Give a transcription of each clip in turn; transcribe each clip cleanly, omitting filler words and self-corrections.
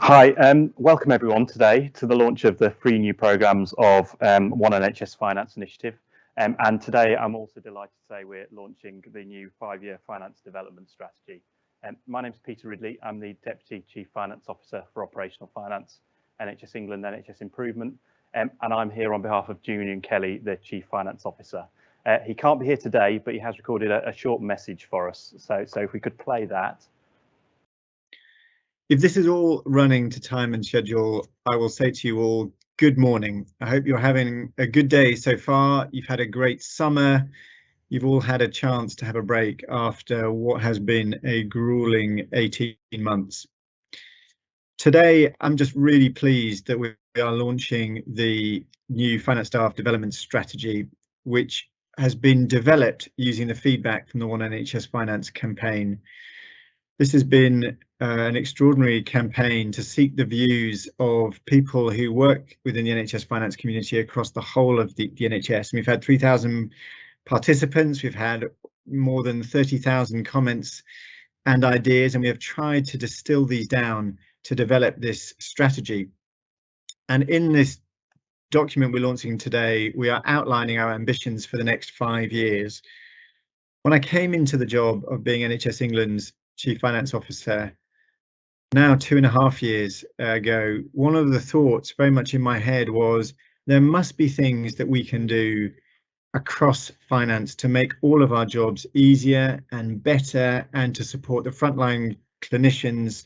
Hi, welcome everyone today to the launch of the 3 new programmes of One NHS Finance initiative. And today I'm also delighted to say we're launching the new 5-year finance development strategy. My name is Peter Ridley. I'm the Deputy Chief Finance Officer for Operational Finance, NHS England, NHS Improvement. And I'm here on behalf of Julian Kelly, the Chief Finance Officer. He can't be here today, but he has recorded a short message for us. So if we could play that. If this is all running to time and schedule, I will say to you all, good morning. I hope you're having a good day so far. You've had a great summer. You've all had a chance to have a break after what has been a grueling 18 months. Today, I'm just really pleased that we are launching the new finance staff development strategy, which has been developed using the feedback from the One NHS Finance campaign. This has been an extraordinary campaign to seek the views of people who work within the NHS finance community across the whole of the NHS. And we've had 3,000 participants, we've had more than 30,000 comments and ideas, and we have tried to distill these down to develop this strategy. And in this document we're launching today, we are outlining our ambitions for the next 5 years. When I came into the job of being NHS England's Chief Finance Officer, now 2.5 years ago, one of the thoughts very much in my head was there must be things that we can do across finance to make all of our jobs easier and better, and to support the frontline clinicians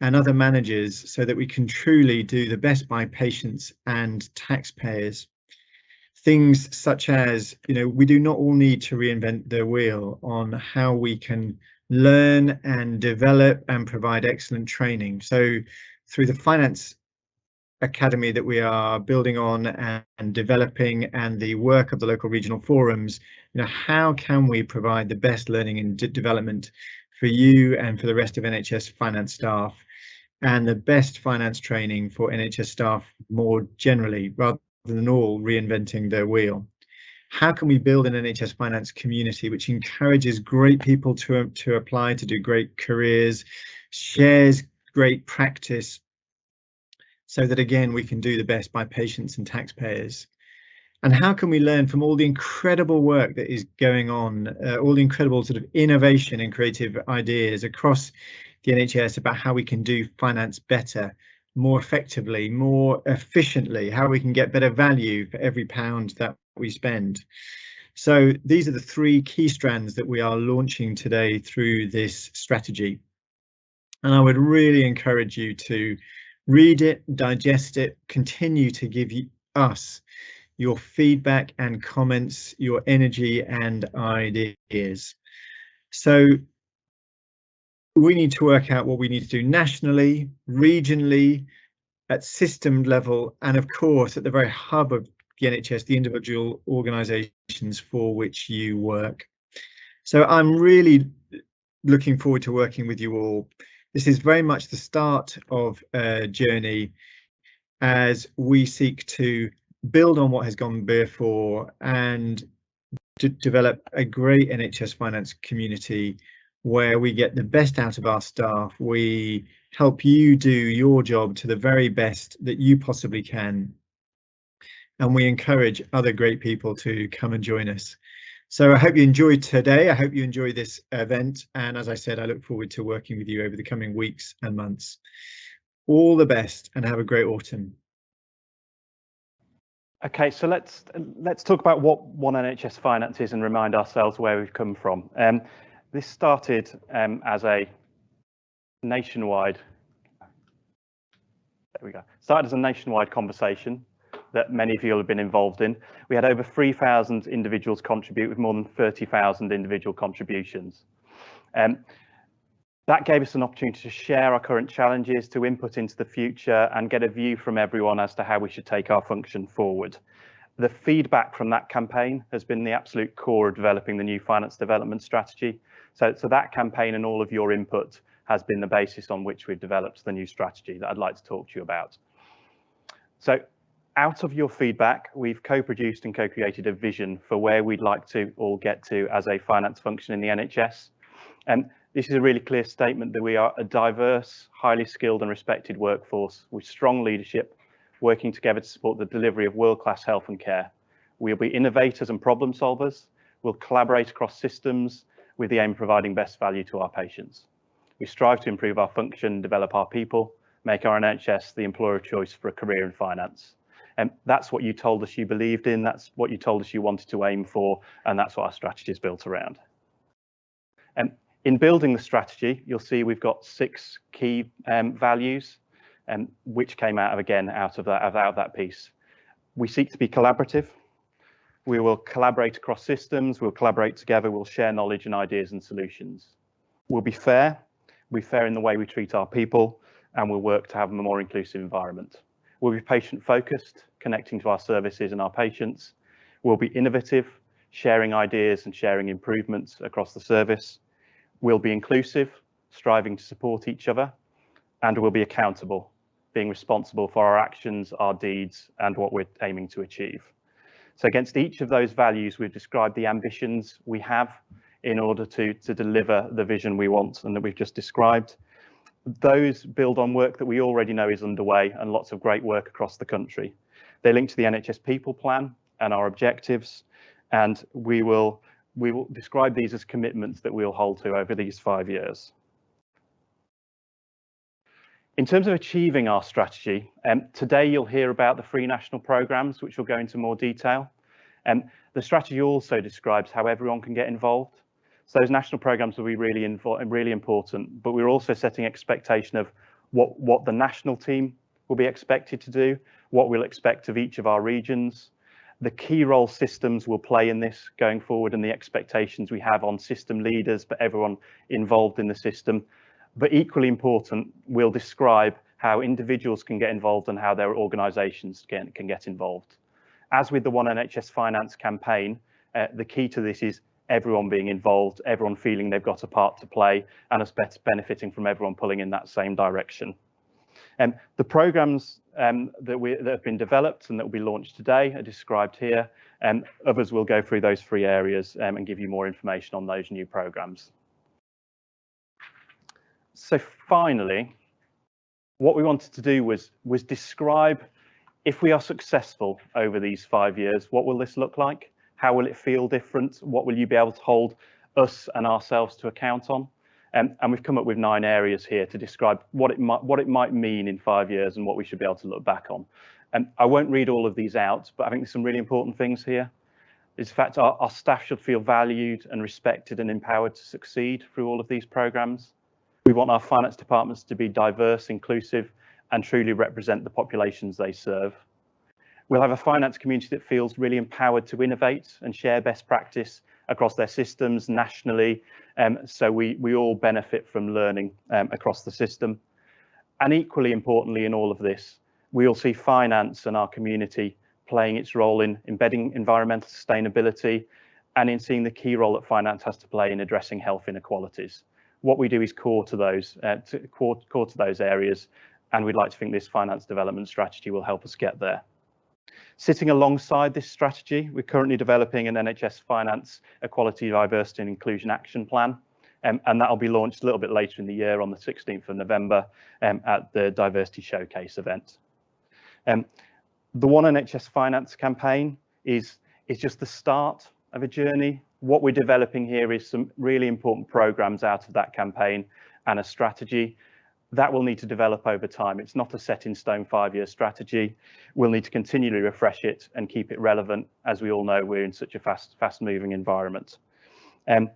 and other managers so that we can truly do the best by patients and taxpayers. Things such as, we do not all need to reinvent the wheel on how we can learn and develop and provide excellent training. So through the Finance Academy that we are building on and developing, and the work of the local regional forums, how can we provide the best learning and development for you and for the rest of NHS finance staff, and the best finance training for NHS staff more generally, rather than all reinventing the wheel. How can we build an NHS finance community which encourages great people to apply to do great careers, shares great practice, so that again we can do the best by patients and taxpayers? And how can we learn from all the incredible work that is going on, all the incredible sort of innovation and creative ideas across the NHS about how we can do finance better, more effectively, more efficiently, how we can get better value for every pound that we spend. So these are the 3 key strands that we are launching today through this strategy. And I would really encourage you to read it, digest it, continue to give us your feedback and comments, your energy and ideas. So we need to work out what we need to do nationally, regionally, at system level, and of course at the very hub of the NHS, the individual organisations for which you work. So I'm really looking forward to working with you all. This is very much the start of a journey as we seek to build on what has gone before and to develop a great NHS finance community where we get the best out of our staff. We help you do your job to the very best that you possibly can, and we encourage other great people to come and join us. So I hope you enjoyed today. I hope you enjoy this event, and as I said, I look forward to working with you over the coming weeks and months. All the best and have a great autumn. Okay, so let's talk about what One NHS Finance is and remind ourselves where we've come from. This started as a nationwide conversation that many of you have been involved in. We had over 3,000 individuals contribute, with more than 30,000 individual contributions. That gave us an opportunity to share our current challenges, to input into the future, and get a view from everyone as to how we should take our function forward. The feedback from that campaign has been the absolute core of developing the new finance development strategy. So that campaign and all of your input has been the basis on which we've developed the new strategy that I'd like to talk to you about. So out of your feedback, we've co-produced and co-created a vision for where we'd like to all get to as a finance function in the NHS. And This is a really clear statement that we are a diverse, highly skilled and respected workforce with strong leadership, working together to support the delivery of world-class health and care. We'll be innovators and problem solvers. We'll collaborate across systems with the aim of providing best value to our patients. We strive to improve our function, develop our people, make our NHS the employer of choice for a career in finance. And that's what you told us you believed in, that's what you told us you wanted to aim for, and that's what our strategy is built around. In building the strategy, you'll see we've got 6 key values, which came out of that piece. We seek to be collaborative. We will collaborate across systems, we'll collaborate together, we'll share knowledge and ideas and solutions. We'll be fair in the way we treat our people, and we'll work to have a more inclusive environment. We'll be patient-focused, connecting to our services and our patients. We'll be innovative, sharing ideas and sharing improvements across the service. We'll be inclusive, striving to support each other, and we'll be accountable, being responsible for our actions, our deeds, and what we're aiming to achieve. So against each of those values, we've described the ambitions we have in order to deliver the vision we want and that we've just described. Those build on work that we already know is underway and lots of great work across the country. They link to the NHS People Plan and our objectives, and we will describe these as commitments that we'll hold to over these 5 years. In terms of achieving our strategy, today you'll hear about the 3 national programmes, which will go into more detail. The strategy also describes how everyone can get involved. So those national programmes will be really important, but we're also setting expectation of what the national team will be expected to do, what we'll expect of each of our regions, the key role systems will play in this going forward, and the expectations we have on system leaders, but everyone involved in the system. But equally important, we'll describe how individuals can get involved and how their organisations can get involved. As with the One NHS Finance campaign, the key to this is everyone being involved, everyone feeling they've got a part to play, and us benefiting from everyone pulling in that same direction. The programmes that have been developed and that will be launched today are described here, and others will go through those 3 areas and give you more information on those new programmes. So finally, what we wanted to do was describe, if we are successful over these 5 years, what will this look like? How will it feel different? What will you be able to hold us and ourselves to account on? And we've come up with 9 areas here to describe what it might mean in 5 years and what we should be able to look back on. And I won't read all of these out, but I think there's some really important things here. In fact, our staff should feel valued and respected and empowered to succeed through all of these programmes. We want our finance departments to be diverse, inclusive, and truly represent the populations they serve. We'll have a finance community that feels really empowered to innovate and share best practice across their systems nationally, so we all benefit from learning across the system. And equally importantly in all of this, we all see finance and our community playing its role in embedding environmental sustainability and in seeing the key role that finance has to play in addressing health inequalities. What we do is core to those areas, and we'd like to think this finance development strategy will help us get there. Sitting alongside this strategy, we're currently developing an NHS Finance Equality, Diversity and Inclusion Action Plan, and that'll be launched a little bit later in the year on the 16th of November at the Diversity Showcase event. The One NHS Finance campaign is just the start of a journey. What we're developing here is some really important programmes out of that campaign and a strategy that will need to develop over time. It's not a set in stone 5-year strategy. We'll need to continually refresh it and keep it relevant. As we all know, we're in such a fast moving environment. In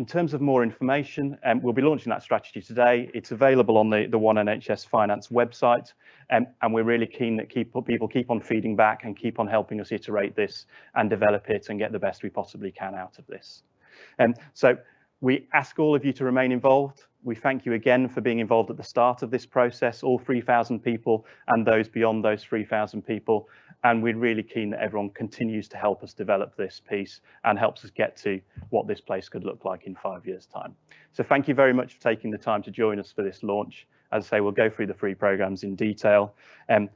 terms of more information, we'll be launching that strategy today. It's available on the One NHS Finance website, and we're really keen that people keep on feeding back and keep on helping us iterate this and develop it and get the best we possibly can out of this. So we ask all of you to remain involved. We thank you again for being involved at the start of this process, all 3,000 people and those beyond those 3,000 people. And we're really keen that everyone continues to help us develop this piece and helps us get to what this place could look like in 5 years' time. So thank you very much for taking the time to join us for this launch. As I say, we'll go through the 3 programmes in detail, and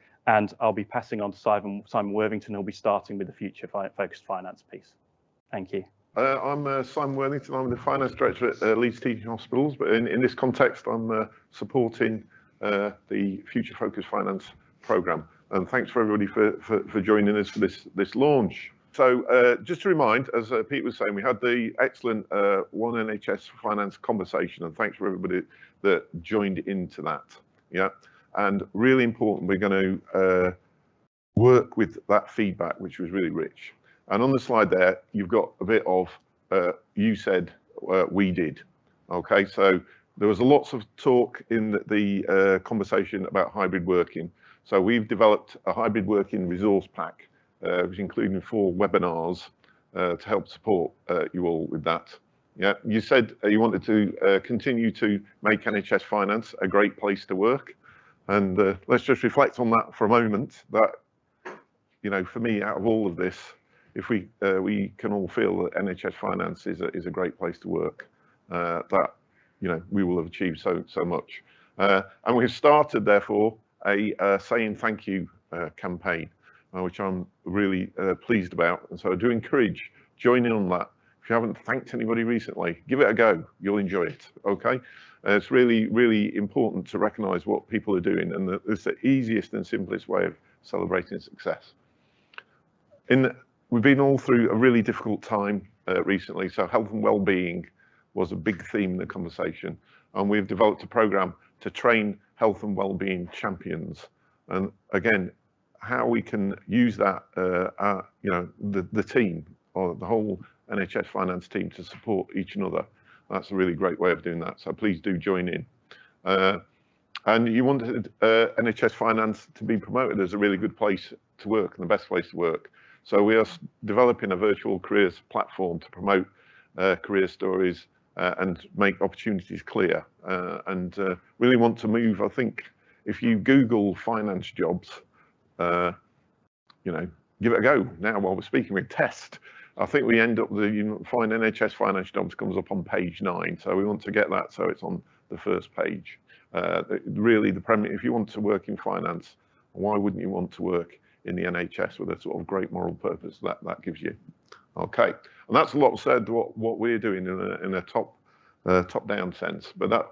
I'll be passing on to Simon Worthington, who'll be starting with the future focused finance piece. Thank you. I'm Simon Worthington. I'm the Finance Director at Leeds Teaching Hospitals, but in this context, I'm supporting the Future Focus Finance programme. And thanks for everybody for joining us for this launch. So just to remind, as Pete was saying, we had the excellent One NHS Finance conversation, and thanks for everybody that joined into that. Yeah, and really important, we're going to work with that feedback, which was really rich. And on the slide there, you've got a bit of you said, we did. Okay, so there was lots of talk in the conversation about hybrid working. So we've developed a hybrid working resource pack, which including 4 webinars to help support you all with that. Yeah, you said you wanted to continue to make NHS Finance a great place to work. And let's just reflect on that for a moment. That, you know, for me, out of all of this, if we can all feel that NHS Finance is a great place to work, that, you know, we will have achieved so much. And we've started, therefore, a saying thank you campaign, which I'm really pleased about. And so I do encourage joining on that. If you haven't thanked anybody recently, give it a go. You'll enjoy it. Okay. It's really, really important to recognise what people are doing, and it's the easiest and simplest way of celebrating success. We've been all through a really difficult time recently, so health and well-being was a big theme in the conversation, and we've developed a programme to train health and well-being champions. And again, how we can use that, you know, the team, or the whole NHS Finance team, to support each another. That's a really great way of doing that, so please do join in. And you wanted NHS Finance to be promoted as a really good place to work and the best place to work. So we are developing a virtual careers platform to promote career stories and make opportunities clear. And really want to move, I think, if you Google finance jobs, you know, give it a go now while we're speaking with test. I think we end up, you find NHS Finance jobs comes up on page 9. So we want to get that so it's on the first page. Really, if you want to work in finance, why wouldn't you want to work in the NHS with a sort of great moral purpose that gives you? Okay, and that's a lot said what we're doing in a top-down sense, but that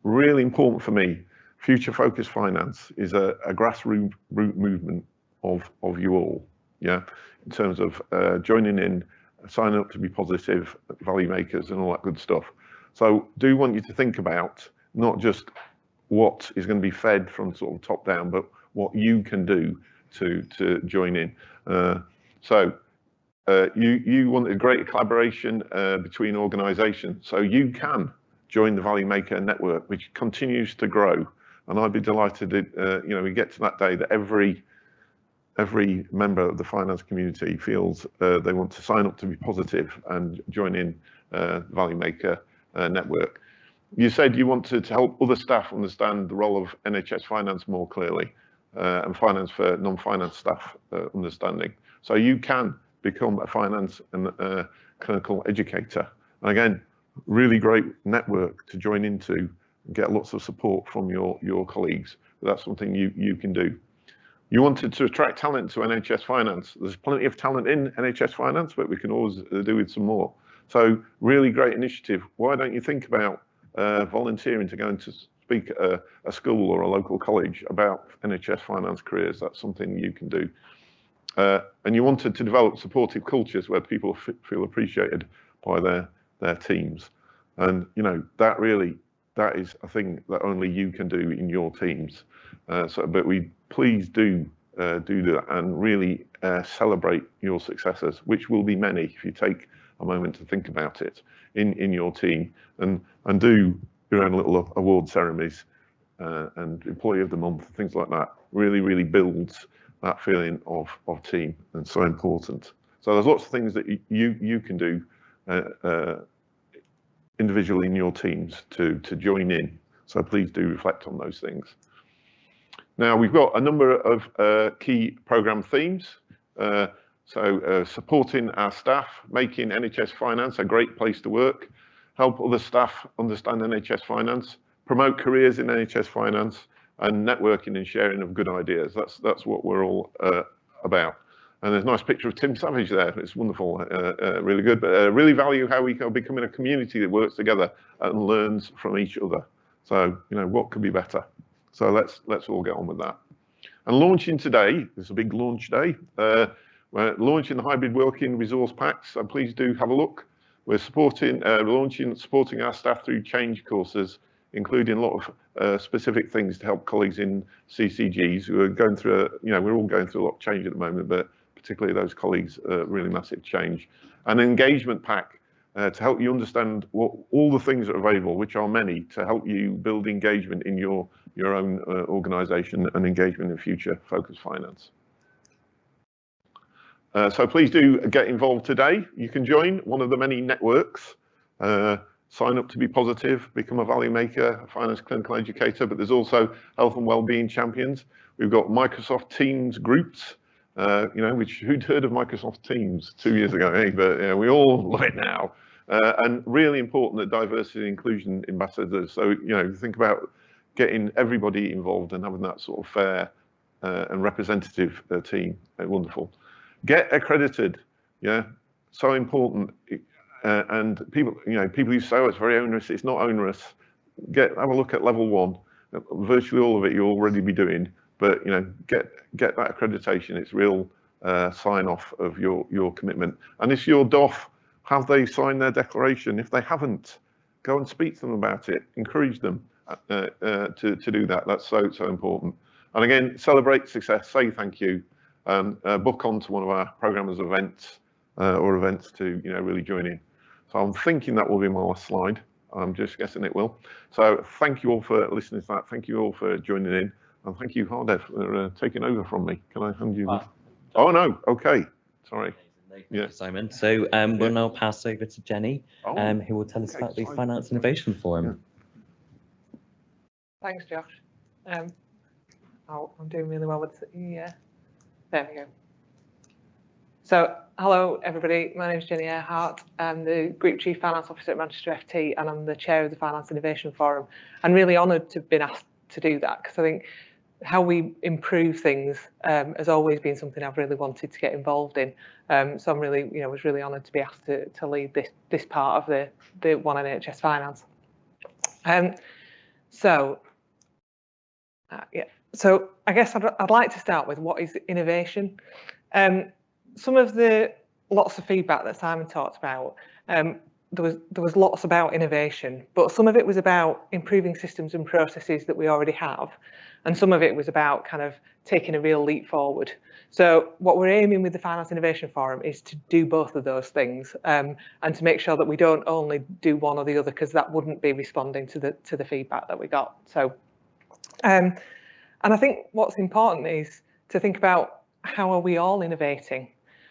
really important for me. Future Focus Finance is a grassroots movement of you all, yeah, in terms of joining in, signing up to be positive, value makers, and all that good stuff. So do want you to think about not just what is going to be fed from sort of top down, but what you can do to join in. You wanted great collaboration between organisations, so you can join the Value Maker Network, which continues to grow. And I'd be delighted if, you know, we get to that day that every member of the finance community feels they want to sign up to be positive and join in Value Maker Network. You said you wanted to help other staff understand the role of NHS Finance more clearly, and finance for non-finance staff understanding. So you can become a finance and clinical educator. And again, really great network to join into and get lots of support from your colleagues. But that's something you can do. You wanted to attract talent to NHS Finance. There's plenty of talent in NHS Finance, but we can always do with some more. So really great initiative. Why don't you think about volunteering to go and to speak at a school or a local college about NHS Finance careers? That's something you can do. And you wanted to develop supportive cultures where people feel appreciated by their teams. And, you know, that is a thing that only you can do in your teams. But we please do that and really celebrate your successes, which will be many if you take a moment to think about it in your team, and do your own little award ceremonies and employee of the month, things like that. Really builds that feeling of team, and so important. So there's lots of things that you can do individually in your teams to join in. So please do reflect on those things. Now we've got a number of key programme themes. Supporting our staff, making NHS Finance a great place to work, help other staff understand NHS Finance, promote careers in NHS Finance, and networking and sharing of good ideas. That's what we're all about. And there's a nice picture of Tim Savage there. It's wonderful, really good. But really value how we are becoming a community that works together and learns from each other. So, you know, what could be better? So let's all get on with that. And launching today, it's a big launch day. We're launching the hybrid working resource packs, so please do have a look. We're supporting our staff through change courses, including a lot of specific things to help colleagues in CCGs who are going through, we're all going through a lot of change at the moment, but particularly those colleagues, really massive change. An engagement pack to help you understand what all the things that are available, which are many, to help you build engagement in your own organisation and engagement in future focused finance. So please do get involved today. You can join one of the many networks. Sign up to be positive, become a value maker, a finance clinical educator, but there's also health and wellbeing champions. We've got Microsoft Teams groups, which who'd heard of Microsoft Teams 2 years ago, eh? But we all love it now. And really important that diversity and inclusion ambassadors. So, think about getting everybody involved and having that sort of fair and representative team. Wonderful. Get accredited, yeah, so important. And people, people who say, oh, it's very onerous. It's not onerous. Have a look at level 1. Virtually all of it you'll already be doing, but get that accreditation. It's real sign off of your commitment. And if you're DOF, have they signed their declaration? If they haven't, go and speak to them about it. Encourage them to do that. That's so important. And again, celebrate success. Say thank you. Book on to one of our programmers' events or events to really join in. So I'm thinking that will be my last slide. I'm just guessing it will. So thank you all for listening to that. Thank you all for joining in, and thank you, Hardev, for taking over from me. Can I hand you? Oh no, okay, sorry. Yeah, Simon. So we'll now pass over to Jenny, who will tell us about the Finance Innovation Forum. Thanks, Josh. I'm doing really well with the. There we go. So, hello everybody, my name is Jenny Ehrhardt. I'm the Group Chief Finance Officer at Manchester FT, and I'm the Chair of the Finance Innovation Forum. I'm really honoured to have been asked to do that, because I think how we improve things has always been something I've really wanted to get involved in. So I'm really, was really honoured to be asked to lead this part of the One NHS Finance. So I guess I'd like to start with what is innovation. Some of the lots of feedback that Simon talked about, there was lots about innovation, but some of it was about improving systems and processes that we already have, and some of it was about kind of taking a real leap forward. So what we're aiming with the Finance Innovation Forum is to do both of those things, and to make sure that we don't only do one or the other, because that wouldn't be responding to the feedback that we got. So, and I think what's important is to think about how are we all innovating.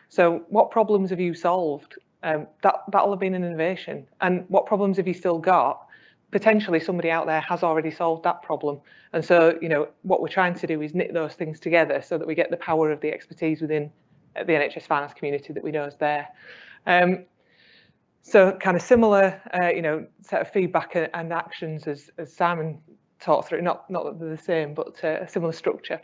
So what problems have you solved? That'll have been an innovation. And what problems have you still got? Potentially somebody out there has already solved that problem. And so, what we're trying to do is knit those things together so that we get the power of the expertise within the NHS finance community that we know is there. So kind of similar, set of feedback and actions as Simon talked through, not that they're the same, but a similar structure.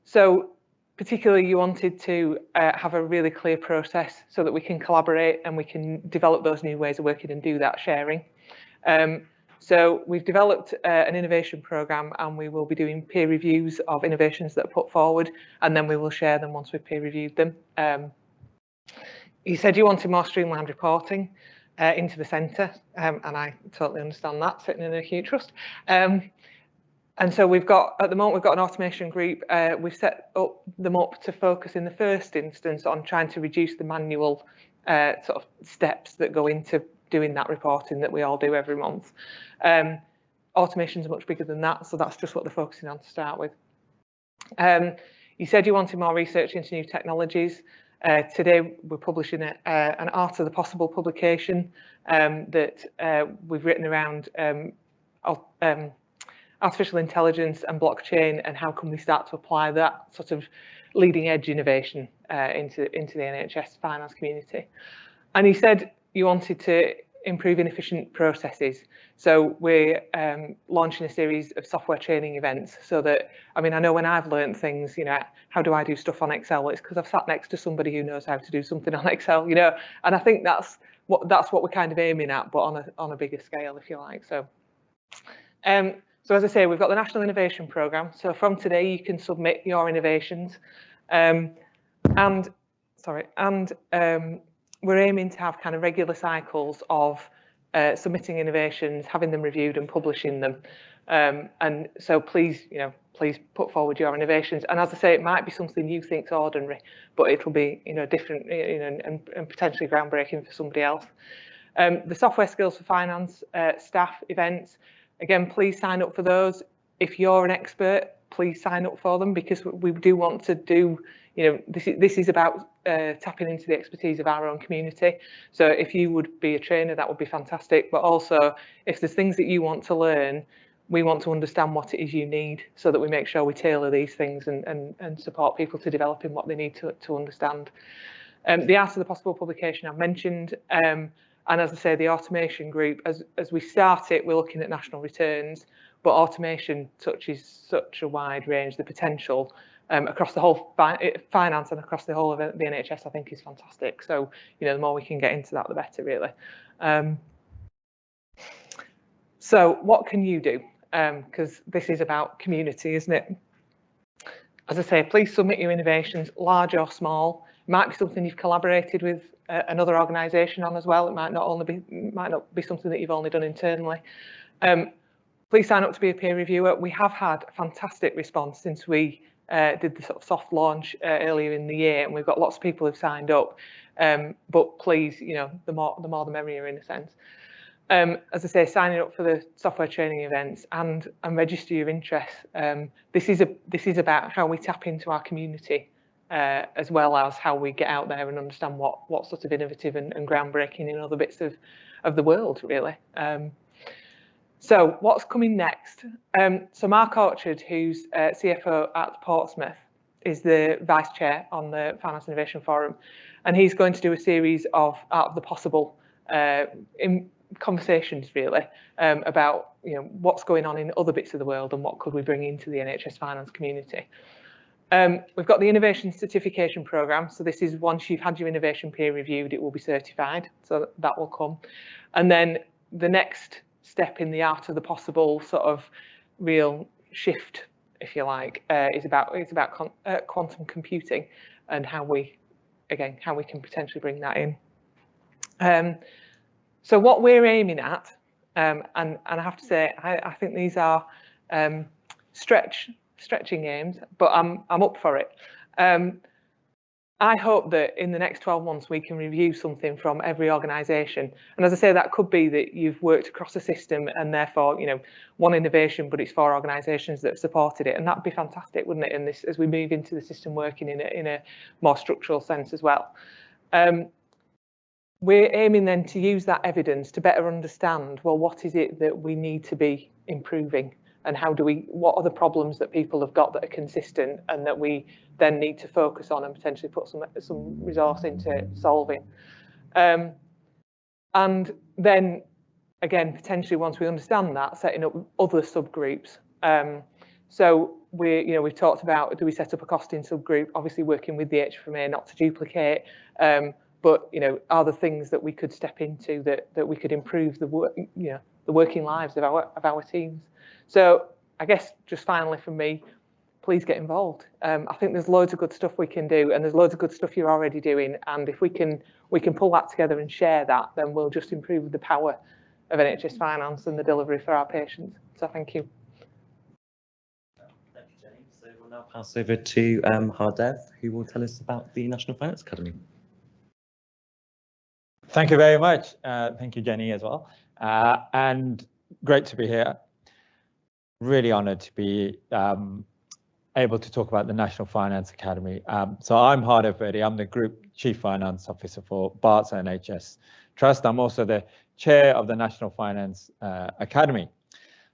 So particularly you wanted to have a really clear process so that we can collaborate and we can develop those new ways of working and do that sharing. So we've developed an innovation programme, and we will be doing peer reviews of innovations that are put forward, and then we will share them once we've peer reviewed them. You said you wanted more streamlined reporting into the centre, and I totally understand that, sitting in a acute trust. And so at the moment, we've got an automation group. We've set them up to focus in the first instance on trying to reduce the manual sort of steps that go into doing that reporting that we all do every month. Automation's much bigger than that, so that's just what they're focusing on to start with. You said you wanted more research into new technologies. Today, we're publishing an Art of the Possible publication that we've written around artificial intelligence and blockchain, and how can we start to apply that sort of leading edge innovation into the NHS finance community. And you said you wanted to improving efficient processes. So we're launching a series of software training events so that, I mean, I know when I've learned things, you know, how do I do stuff on Excel? It's because I've sat next to somebody who knows how to do something on Excel, you know, and I think that's what we're kind of aiming at, but on a bigger scale, if you like. So, so as I say, we've got the National Innovation Programme. So from today, you can submit your innovations, we're aiming to have kind of regular cycles of submitting innovations, having them reviewed and publishing them. And so please, you know, please put forward your innovations. And as I say, it might be something you think's ordinary, but it'll be, you know, different, you know, and potentially groundbreaking for somebody else. The Software Skills for Finance staff events, again, please sign up for those. If you're an expert, please sign up for them, because we do want to do, you know, this is about tapping into the expertise of our own community. So if you would be a trainer, that would be fantastic. But also, if there's things that you want to learn, we want to understand what it is you need, so that we make sure we tailor these things and support people to develop in what they need to understand. The Art of the Possible publication I've mentioned, and as I say, the automation group, as we start it, we're looking at national returns, but automation touches such a wide range. The potential across the whole finance and across the whole of the NHS, I think, is fantastic. So, you know, the more we can get into that, the better, really. So what can you do? Because this is about community, isn't it? As I say, please submit your innovations, large or small. It might be something you've collaborated with another organisation on as well. It might not be something that you've only done internally. Please sign up to be a peer reviewer. We have had a fantastic response since we did the sort of soft launch earlier in the year, and we've got lots of people who've signed up. But please, you know, the more the merrier, in a sense. As I say, signing up for the software training events and register your interest. This is about how we tap into our community, as well as how we get out there and understand what sort of innovative and groundbreaking in other bits of the world, really. So what's coming next? So Mark Orchard, who's CFO at Portsmouth, is the vice chair on the Finance Innovation Forum, and he's going to do a series of Art of the Possible conversations, really, about, you know, what's going on in other bits of the world and what could we bring into the NHS finance community. We've got the Innovation Certification Programme. So this is, once you've had your innovation peer reviewed, it will be certified. So that will come. And then the next step in the Art of the Possible sort of real shift, if you like, is about quantum computing and how we can potentially bring that in. So what we're aiming at, and I have to say, I think these are stretching aims, but I'm up for it. I hope that in the next 12 months we can review something from every organisation, and as I say, that could be that you've worked across a system and therefore, you know, one innovation, but it's 4 organisations that have supported it, and that'd be fantastic, wouldn't it? In this, as we move into the system working in a more structural sense as well. We're aiming then to use that evidence to better understand, well, what is it that we need to be improving, and what are the problems that people have got that are consistent and that we then need to focus on and potentially put some resource into solving. And then again, potentially once we understand that, setting up other subgroups. So we've talked about, do we set up a costing subgroup, obviously working with the HFMA not to duplicate, but, you know, are there things that we could step into that we could improve the working lives of our teams? So I guess just finally from me, please get involved. I think there's loads of good stuff we can do, and there's loads of good stuff you're already doing. And if we can pull that together and share that, then we'll just improve the power of NHS finance and the delivery for our patients. So thank you. Thank you, Jenny. So we'll now pass over to Hardev, who will tell us about the National Finance Academy. Thank you very much. Thank you, Jenny, as well. And great to be here. Really honoured to be able to talk about the National Finance Academy. So I'm Hardev Virdee. I'm the Group Chief Finance Officer for Barts NHS Trust. I'm also the Chair of the National Finance Academy.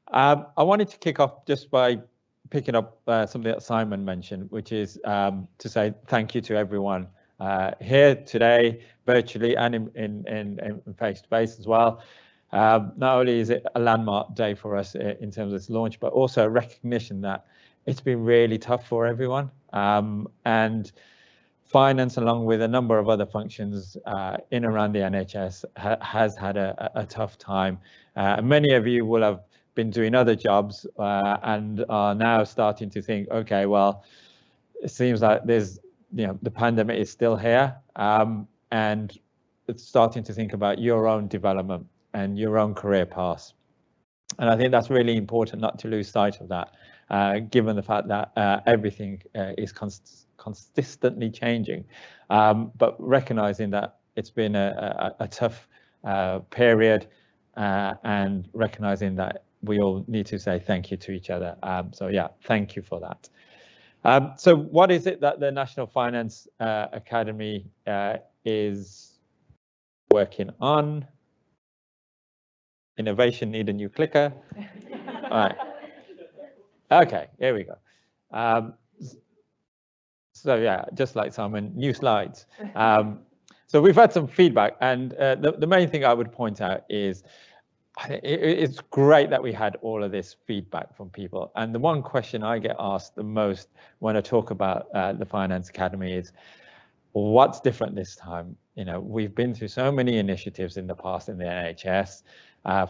I wanted to kick off just by picking up something that Simon mentioned, which is to say thank you to everyone here today, virtually and in face-to-face as well. Not only is it a landmark day for us in terms of this launch, but also a recognition that it's been really tough for everyone. And finance, along with a number of other functions in and around the NHS, has had a tough time. Many of you will have been doing other jobs and are now starting to think, okay, well, it seems like there's, the pandemic is still here, and it's starting to think about your own development and your own career path. And I think that's really important not to lose sight of that, given the fact that everything is consistently changing, but recognizing that it's been a tough period, and recognizing that we all need to say thank you to each other. So yeah, thank you for that. So what is it that the National Finance Academy is working on? Innovation need a new clicker. All right. Okay, here we go. So yeah, just like Simon, new slides. So we've had some feedback, and the main thing I would point out is it's great that we had all of this feedback from people. And the one question I get asked the most when I talk about the Finance Academy is, what's different this time? We've been through so many initiatives in the past in the NHS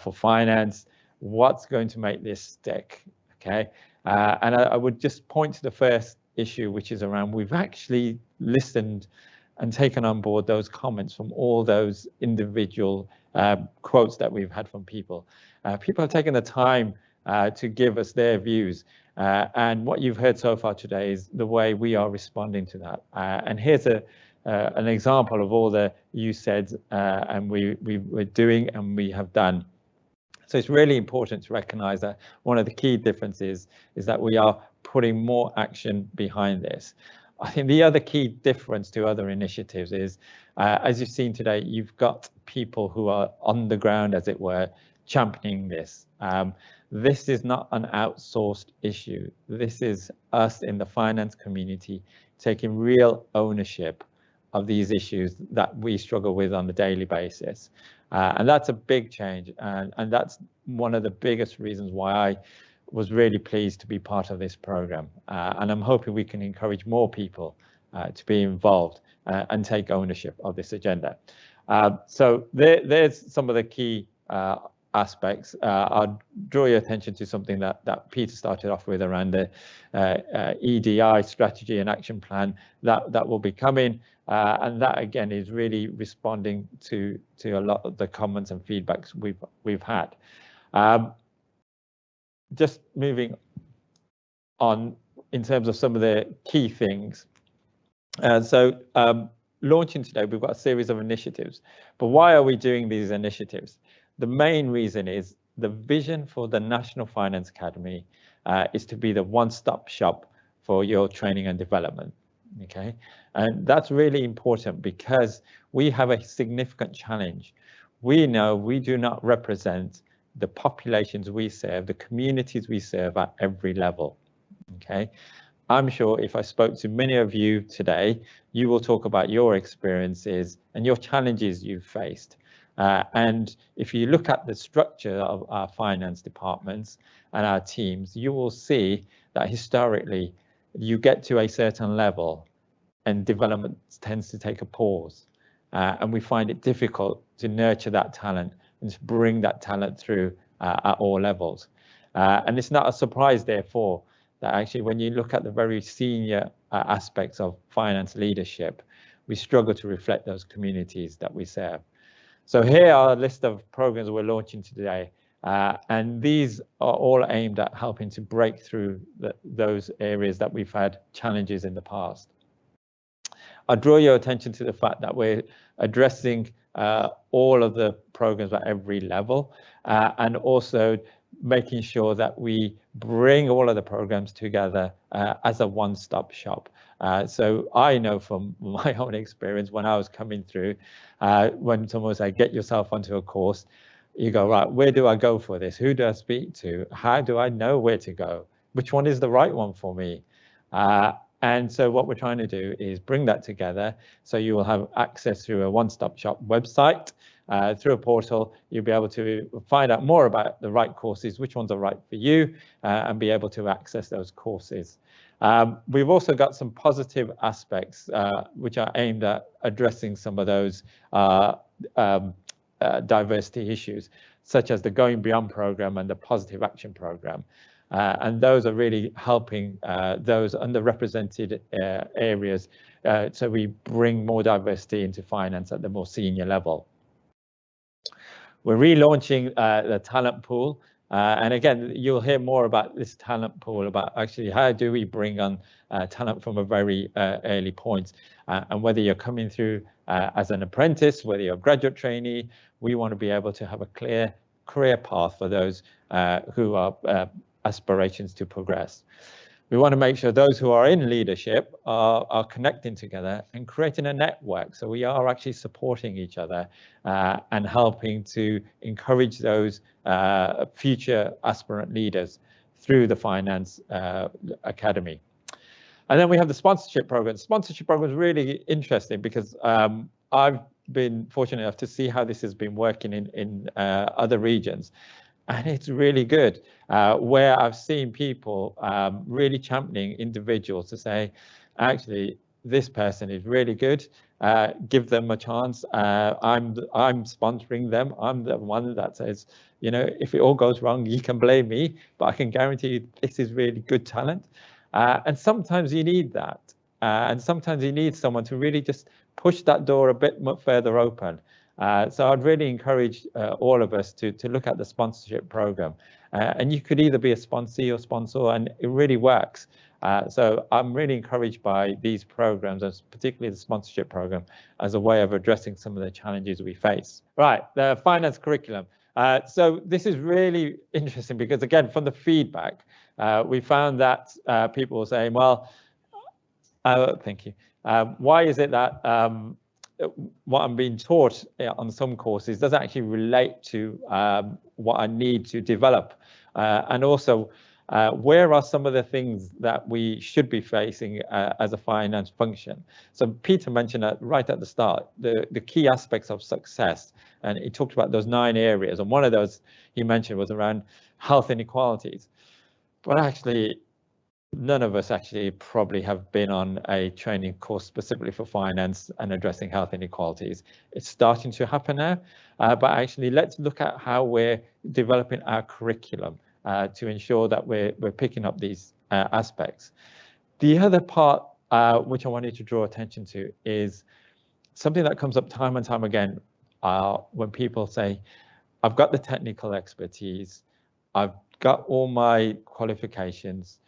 for finance. What's going to make this stick? Okay, and I would just point to the first issue, which is around, we've actually listened and taken on board those comments from all those individual quotes that we've had from people. People have taken the time to give us their views, and what you've heard so far today is the way we are responding to that. And here's an example of all the you said and we're doing and we have done. So it's really important to recognise that one of the key differences is that we are putting more action behind this. I think the other key difference to other initiatives is, as you've seen today, you've got people who are on the ground, as it were, championing this. This is not an outsourced issue. This is us in the finance community taking real ownership of these issues that we struggle with on a daily basis. And that's a big change. And that's one of the biggest reasons why I was really pleased to be part of this program. And I'm hoping we can encourage more people to be involved and take ownership of this agenda. So there's some of the key aspects. I'll draw your attention to something that Peter started off with around the EDI strategy and action plan that will be coming. And that again is really responding to a lot of the comments and feedbacks we've had. Just moving on in terms of some of the key things. So launching today, we've got a series of initiatives. But why are we doing these initiatives? The main reason is the vision for the National Finance Academy is to be the one-stop shop for your training and development. Okay, and that's really important because we have a significant challenge. We know we do not represent the populations we serve, the communities we serve at every level. Okay, I'm sure if I spoke to many of you today, you will talk about your experiences and your challenges you've faced. And if you look at the structure of our finance departments and our teams, you will see that historically you get to a certain level and development tends to take a pause. And we find it difficult to nurture that talent and to bring that talent through at all levels. And it's not a surprise, therefore, that actually when you look at the very senior aspects of finance leadership, we struggle to reflect those communities that we serve. So here are a list of programs we're launching today. And these are all aimed at helping to break through those areas that we've had challenges in the past. I draw your attention to the fact that we're addressing all of the programs at every level, and also making sure that we bring all of the programs together as a one-stop shop. So I know from my own experience when I was coming through, when someone said, get yourself onto a course, you go, right, where do I go for this? Who do I speak to? How do I know where to go? Which one is the right one for me? And so what we're trying to do is bring that together. So you will have access through a one-stop shop website, through a portal. You'll be able to find out more about the right courses, which ones are right for you, and be able to access those courses. We've also got some positive aspects which are aimed at addressing some of those diversity issues, such as the Going Beyond program and the Positive Action program. And those are really helping those underrepresented areas. So we bring more diversity into finance at the more senior level. We're relaunching the talent pool. And again, you'll hear more about this talent pool, about actually how do we bring on talent from a very early point. And whether you're coming through as an apprentice, whether you're a graduate trainee, we want to be able to have a clear career path for those who are aspirations to progress. We want to make sure those who are in leadership are connecting together and creating a network. So we are actually supporting each other and helping to encourage those future aspirant leaders through the Finance Academy. And then we have the sponsorship program. The sponsorship program is really interesting because I've been fortunate enough to see how this has been working in other regions. And it's really good, where I've seen people really championing individuals to say, actually, this person is really good. Give them a chance. I'm sponsoring them. I'm the one that says, you know, if it all goes wrong, you can blame me, but I can guarantee you this is really good talent. And sometimes you need that. And sometimes you need someone to really just push that door a bit further open. So I'd really encourage all of us to look at the sponsorship program. And you could either be a sponsee or sponsor, and it really works. So I'm really encouraged by these programs, as particularly the sponsorship program, as a way of addressing some of the challenges we face. Right, the finance curriculum. So this is really interesting because, again, from the feedback, we found that people were saying, well, thank you. Why is it that what I'm being taught on some courses doesn't actually relate to what I need to develop? And also, where are some of the things that we should be facing as a finance function? So Peter mentioned right at the start, the key aspects of success. And he talked about those 9 areas. And one of those he mentioned was around health inequalities. But actually, none of us actually probably have been on a training course specifically for finance and addressing health inequalities. It's starting to happen now, but actually let's look at how we're developing our curriculum to ensure that we're picking up these aspects. The other part which I wanted to draw attention to is something that comes up time and time again when people say, I've got the technical expertise, I've got all my qualifications.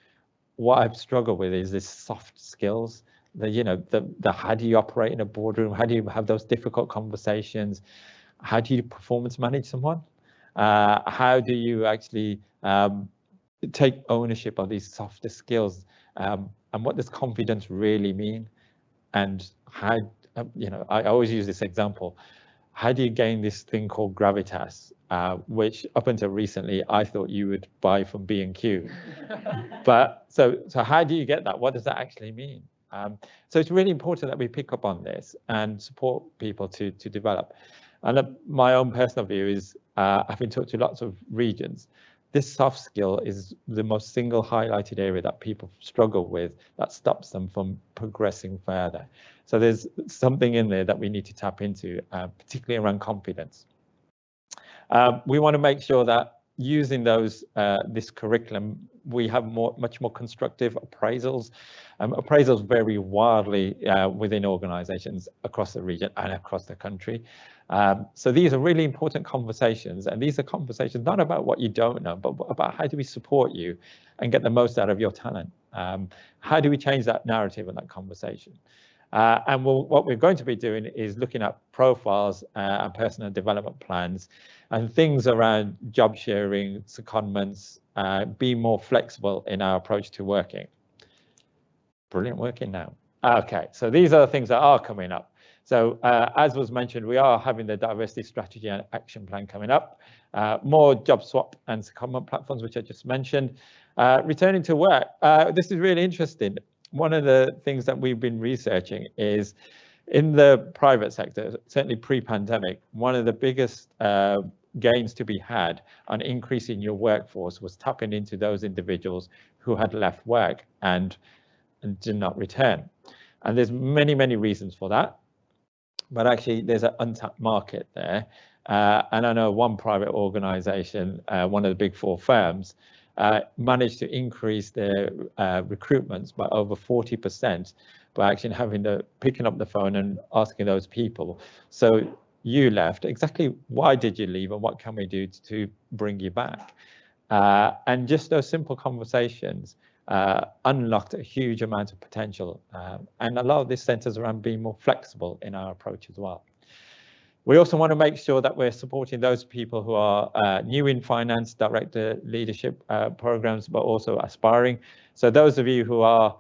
What I've struggled with is this soft skills, the how do you operate in a boardroom? How do you have those difficult conversations? How do you performance manage someone? How do you actually take ownership of these softer skills? And what does confidence really mean? And how, I always use this example. How do you gain this thing called gravitas, which up until recently I thought you would buy from B&Q. But so how do you get that? What does that actually mean? So it's really important that we pick up on this and support people to develop. And my own personal view is, I've been talking to lots of regions. This soft skill is the most single highlighted area that people struggle with that stops them from progressing further. So there's something in there that we need to tap into, particularly around confidence. We want to make sure that using this curriculum, we have much more constructive appraisals. Appraisals vary wildly within organisations across the region and across the country. So these are really important conversations, and these are conversations not about what you don't know, but about how do we support you and get the most out of your talent? How do we change that narrative and that conversation? And what we're going to be doing is looking at profiles and personal development plans and things around job sharing, secondments, being more flexible in our approach to working. Brilliant working now. Okay, so these are the things that are coming up. So as was mentioned, we are having the diversity strategy and action plan coming up. More job swap and secondment platforms, which I just mentioned. Returning to work, this is really interesting. one of the things that we've been researching is in the private sector, certainly pre-pandemic, one of the biggest gains to be had on increasing your workforce was tapping into those individuals who had left work and did not return. And there's many reasons for that, but actually there's an untapped market there. And I know one private organization, one of the big 4 firms, managed to increase their recruitments by over 40% by actually picking up the phone and asking those people, so you left, exactly why did you leave and what can we do to bring you back? And just those simple conversations unlocked a huge amount of potential. And a lot of this centers around being more flexible in our approach as well. We also want to make sure that we're supporting those people who are new in finance, director leadership programs, but also aspiring. So those of you who are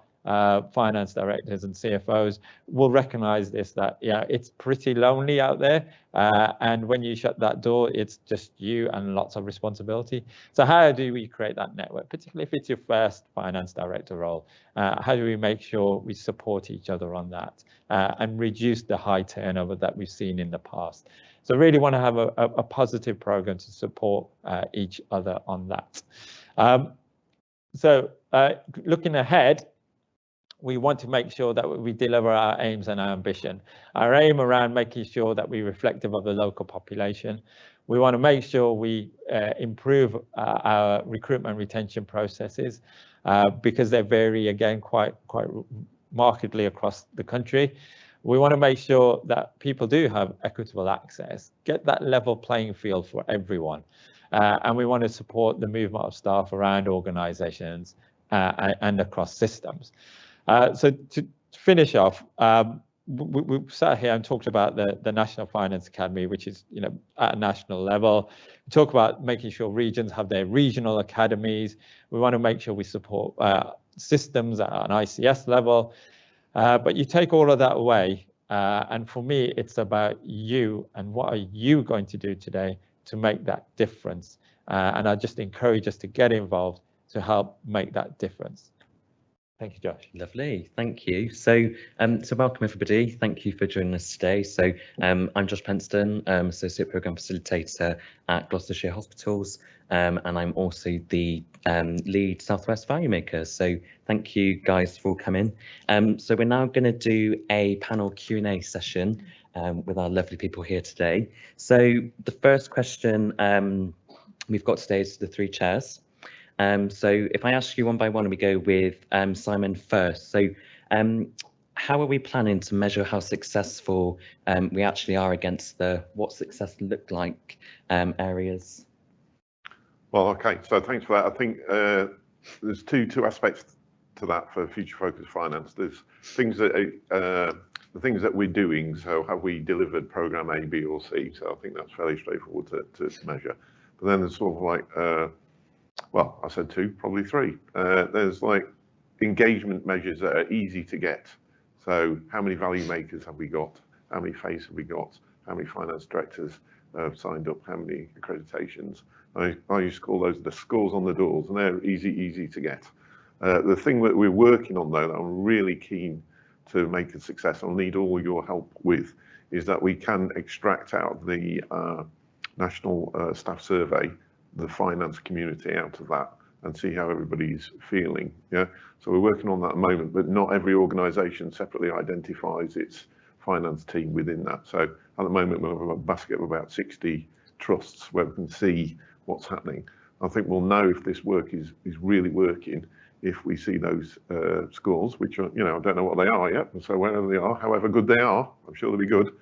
finance directors and CFOs will recognize this, that it's pretty lonely out there, and when you shut that door, it's just you and lots of responsibility. So how do we create that network, particularly if it's your first finance director role? How do we make sure we support each other on that and reduce the high turnover that we've seen in the past? So really want to have a positive program to support each other on that. So looking ahead, we want to make sure that we deliver our aims and our ambition. Our aim around making sure that we're reflective of the local population. We want to make sure we improve our recruitment retention processes because they vary again quite markedly across the country. We want to make sure that people do have equitable access, get that level playing field for everyone. And we want to support the movement of staff around organisations and across systems. So to finish off, we sat here and talked about the National Finance Academy, which is at a national level. We talk about making sure regions have their regional academies. We want to make sure we support systems at an ICS level. But you take all of that away, and for me, it's about you and what are you going to do today to make that difference. And I just encourage us to get involved to help make that difference. Thank you, Josh. Lovely, thank you. So welcome everybody. Thank you for joining us today. So I'm Josh Penston, Associate Programme Facilitator at Gloucestershire Hospitals, and I'm also the lead Southwest Value Maker. So thank you guys for all coming. So we're now going to do a panel Q&A session with our lovely people here today. So the first question we've got today is the 3 chairs. So if I ask you one by one, we go with Simon first. So how are we planning to measure how successful we actually are against the what success look like areas? Well, okay, so thanks for that. I think there's two aspects to that for future focused finance. There's things that the things that we're doing. So have we delivered program A, B, or C? So I think that's fairly straightforward to measure. But then there's sort of like well, I said 2, probably 3. There's like engagement measures that are easy to get. So how many value makers have we got? How many FACE have we got? How many finance directors have signed up? How many accreditations? I used to call those the scores on the doors, and they're easy to get. The thing that we're working on, though, that I'm really keen to make a success, I'll need all your help with, is that we can extract out the National Staff Survey the finance community out of that and see how everybody's feeling. Yeah, so we're working on that at the moment, but not every organisation separately identifies its finance team within that. So at the moment we have a basket of about 60 trusts where we can see what's happening. I think we'll know if this work is really working if we see those scores, which are, I don't know what they are yet, so wherever they are, however good they are, I'm sure they'll be good,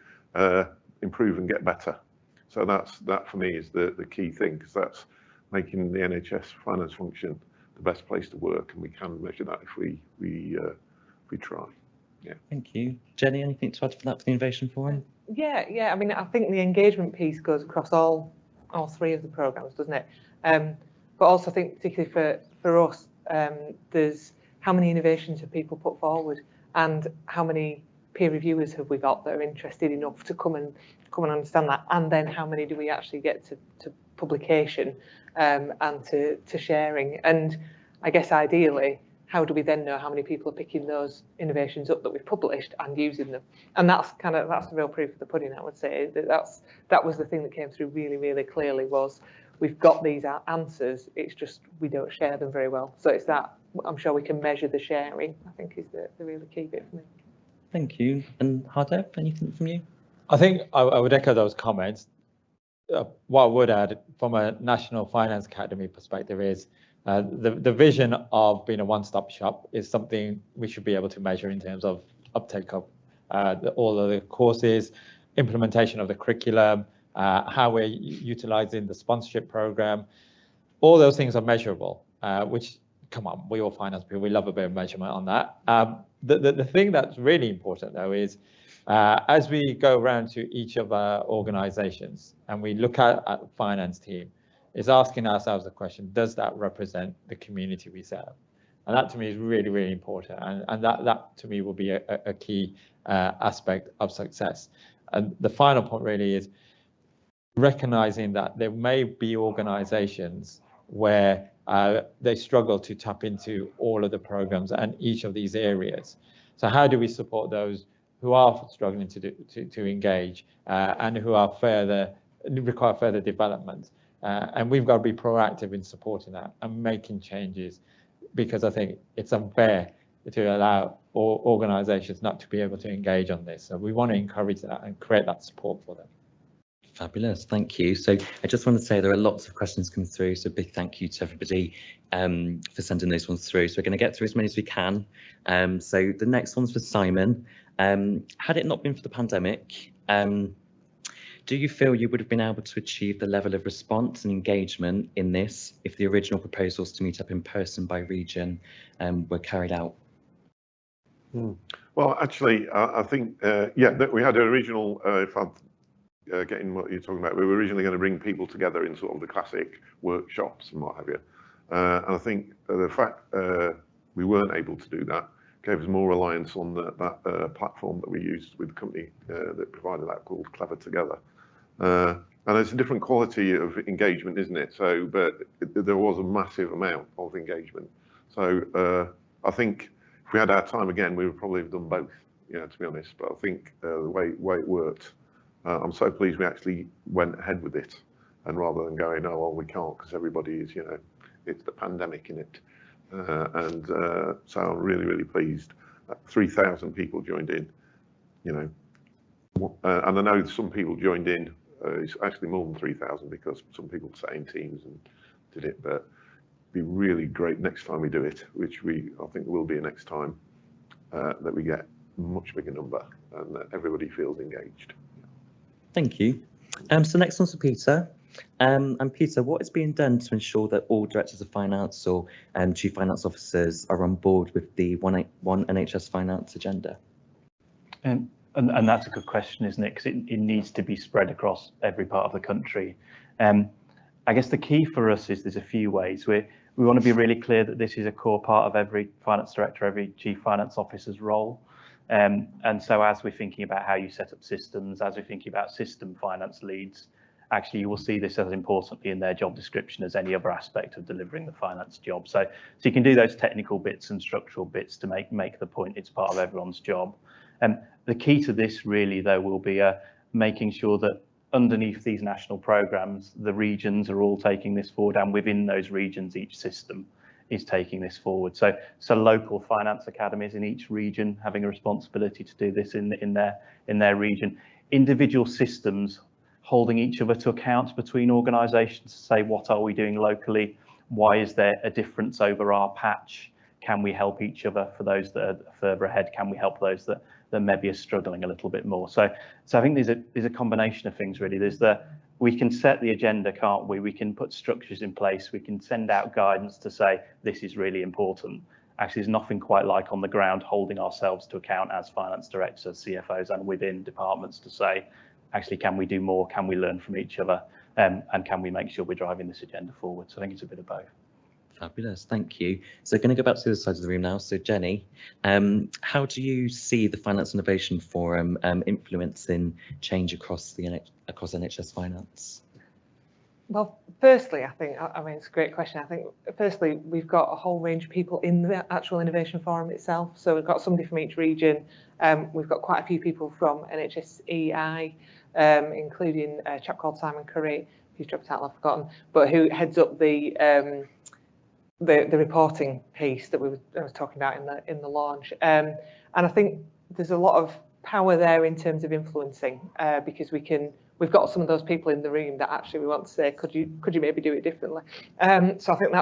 improve and get better. So that for me is the key thing, because that's making the NHS finance function the best place to work, and we can measure that if we try. Yeah. Thank you, Jenny. Anything to add for that for the Innovation Forum? Yeah. I mean, I think the engagement piece goes across all 3 of the programmes, doesn't it? But also I think particularly for us, there's how many innovations have people put forward, and how many peer reviewers have we got that are interested enough to come and understand that, and then how many do we actually get to publication and to sharing. And I guess ideally how do we then know how many people are picking those innovations up that we've published and using them? And that's the real proof of the pudding, I would say. That was the thing that came through really, really clearly, was we've got these answers, it's just we don't share them very well. So it's that, I'm sure we can measure the sharing, I think is the really key bit for me. Thank you. And Hardev, anything from you? I think I would echo those comments. What I would add from a National Finance Academy perspective is the vision of being a one-stop shop is something we should be able to measure in terms of uptake of all of the courses, implementation of the curriculum, how we're utilising the sponsorship programme. All those things are measurable, which, come on, we all finance people, we love a bit of measurement on that. The thing that's really important, though, is as we go around to each of our organisations and we look at the finance team, is asking ourselves the question, does that represent the community we serve? And that to me is really, really important. And that to me will be a key aspect of success. And the final point really is recognising that there may be organisations where they struggle to tap into all of the programmes and each of these areas. So how do we support those who are struggling to engage and who are require further development? And we've got to be proactive in supporting that and making changes, because I think it's unfair to allow organisations not to be able to engage on this. So we want to encourage that and create that support for them. Fabulous, thank you. So I just want to say there are lots of questions coming through, so big thank you to everybody for sending those ones through. So we're going to get through as many as we can. So the next one's for Simon. Had it not been for the pandemic, do you feel you would have been able to achieve the level of response and engagement in this if the original proposals to meet up in person by region were carried out? Well, actually, I think, yeah, that we had an original, if I'm getting what you're talking about, we were originally going to bring people together in sort of the classic workshops and what have you. And I think the fact we weren't able to do that gave us more reliance on that platform that we used with the company that provided that, called Clever Together. And it's a different quality of engagement, isn't it? So, but there was a massive amount of engagement. So I think if we had our time again, we would probably have done both, you know, to be honest. But I think the way it worked, I'm so pleased we actually went ahead with it, and rather than going, oh, well, we can't because everybody is, you know, it's the pandemic in it. So I'm really, really pleased that 3,000 people joined in, you know, and I know some people joined in, it's actually more than 3,000 because some people sat in teams and did it, but it'd be really great next time we do it, which I think will be next time, that we get a much bigger number and that everybody feels engaged. Thank you. So next one's for Peter. And Peter, what is being done to ensure that all directors of finance or chief finance officers are on board with the One NHS Finance agenda? And that's a good question, isn't it? Because it needs to be spread across every part of the country. I guess the key for us is there's a few ways. We want to be really clear that this is a core part of every finance director, every chief finance officer's role. And so as we're thinking about how you set up systems, as we're thinking about system finance leads, actually you will see this as importantly in their job description as any other aspect of delivering the finance job. So you can do those technical bits and structural bits to make the point it's part of everyone's job. The key to this really though will be making sure that underneath these national programmes, the regions are all taking this forward, and within those regions, each system is taking this forward. So local finance academies in each region having a responsibility to do this in their region. Individual systems holding each other to account between organisations to say, what are we doing locally? Why is there a difference over our patch? Can we help each other? For those that are further ahead, can we help those that maybe are struggling a little bit more? So I think there's a combination of things really. We can set the agenda, can't we? We can put structures in place. We can send out guidance to say, this is really important. Actually, there's nothing quite like on the ground holding ourselves to account as finance directors, CFOs, and within departments to say, actually, can we do more? Can we learn from each other? And can we make sure we're driving this agenda forward? So I think it's a bit of both. Fabulous, thank you. So going to go back to the other side of the room now. So Jenny, how do you see the Finance Innovation Forum influencing change across NHS finance? Well, firstly, I think, I mean, it's a great question. I think, firstly, we've got a whole range of people in the actual innovation forum itself. So we've got somebody from each region. We've got quite a few people from NHSEI, including a chap called Simon Curry, who's dropped out, I've forgotten, but who heads up the reporting piece that I was talking about in the launch. And I think there's a lot of power there in terms of influencing, because we've got some of those people in the room that actually we want to say, could you maybe do it differently? So I think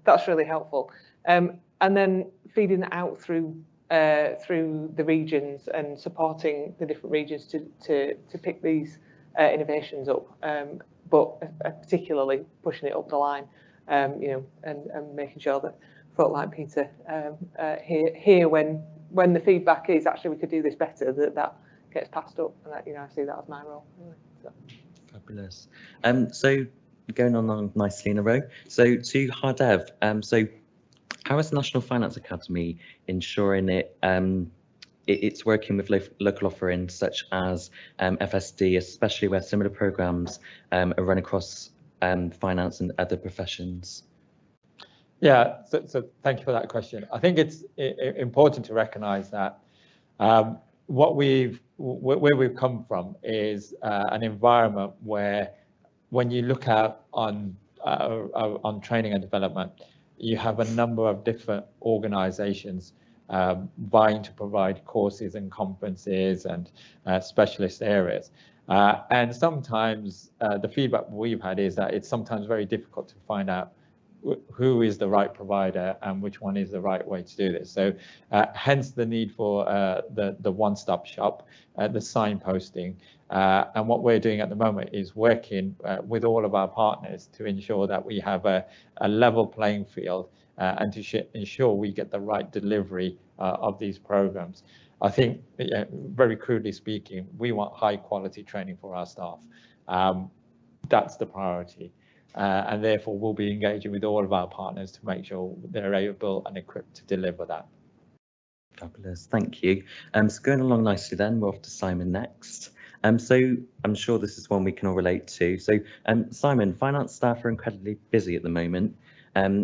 that's really helpful. And then feeding that out through the regions and supporting the different regions to pick these innovations up, but particularly pushing it up the line, you know, and making sure that folk like Peter hear when the feedback is actually we could do this better, that gets passed up, and that, you know, I see that as my role. Really. So. Fabulous. So going on nicely in a row. So to Hardev, so how is the National Finance Academy ensuring it's working with local offerings such as FSD, especially where similar programs are run across finance and other professions? Yeah, so thank you for that question. I think it's important to recognise that where we've come from is an environment where, when you look at on training and development, you have a number of different organisations vying to provide courses and conferences and specialist areas. And sometimes the feedback we've had is that it's sometimes very difficult to find out who is the right provider and which one is the right way to do this. So hence the need for the one-stop shop, the signposting. And what we're doing at the moment is working with all of our partners to ensure that we have a level playing field and to ensure we get the right delivery of these programs. I think, very crudely speaking, we want high quality training for our staff. That's the priority. And therefore we'll be engaging with all of our partners to make sure they're able and equipped to deliver that. Fabulous, thank you. So going along nicely then, we're off to Simon next. So I'm sure this is one we can all relate to. So Simon, finance staff are incredibly busy at the moment.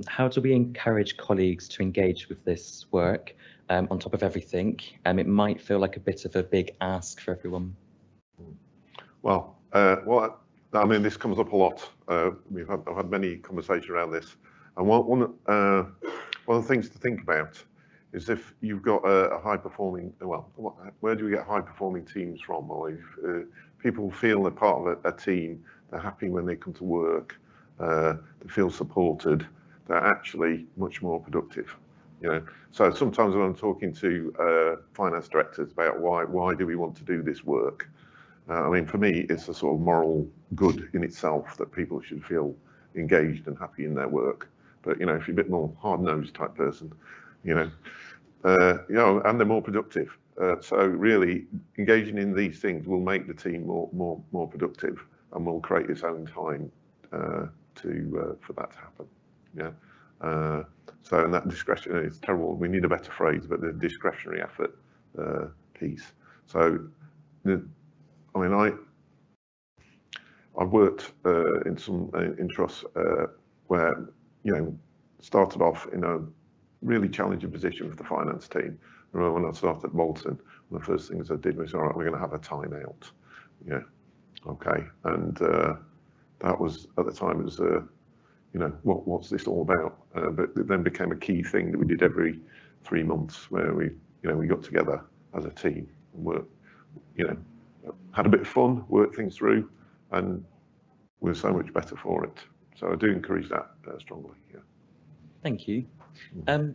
How do we encourage colleagues to engage with this work on top of everything? It might feel like a bit of a big ask for everyone. Well, I mean, this comes up a lot. I've had many conversations around this, and one of the things to think about is if you've got a high-performing, where do we get high-performing teams from? Well, if people feel they're part of a team, they're happy when they come to work, they feel supported, they're actually much more productive. You know, so sometimes when I'm talking to finance directors about why do we want to do this work, I mean, for me, it's a sort of moral good in itself that people should feel engaged and happy in their work. But, you know, if you're a bit more hard-nosed type person, you know, and they're more productive. So really, engaging in these things will make the team more productive and will create its own time for that to happen. Yeah. So and that discretionary, it's terrible. We need a better phrase, but the discretionary effort piece. So, I mean, I've worked in trusts where, you know, started off in a really challenging position with the finance team. I remember when I started at Bolton, one of the first things I did was, all right, we're going to have a timeout. Yeah, okay. And that was, at the time, it was, you know, what's this all about? But it then became a key thing that we did every 3 months, where we got together as a team and worked, you know, had a bit of fun, worked things through, and we're so much better for it. So I do encourage that strongly. Yeah. Thank you.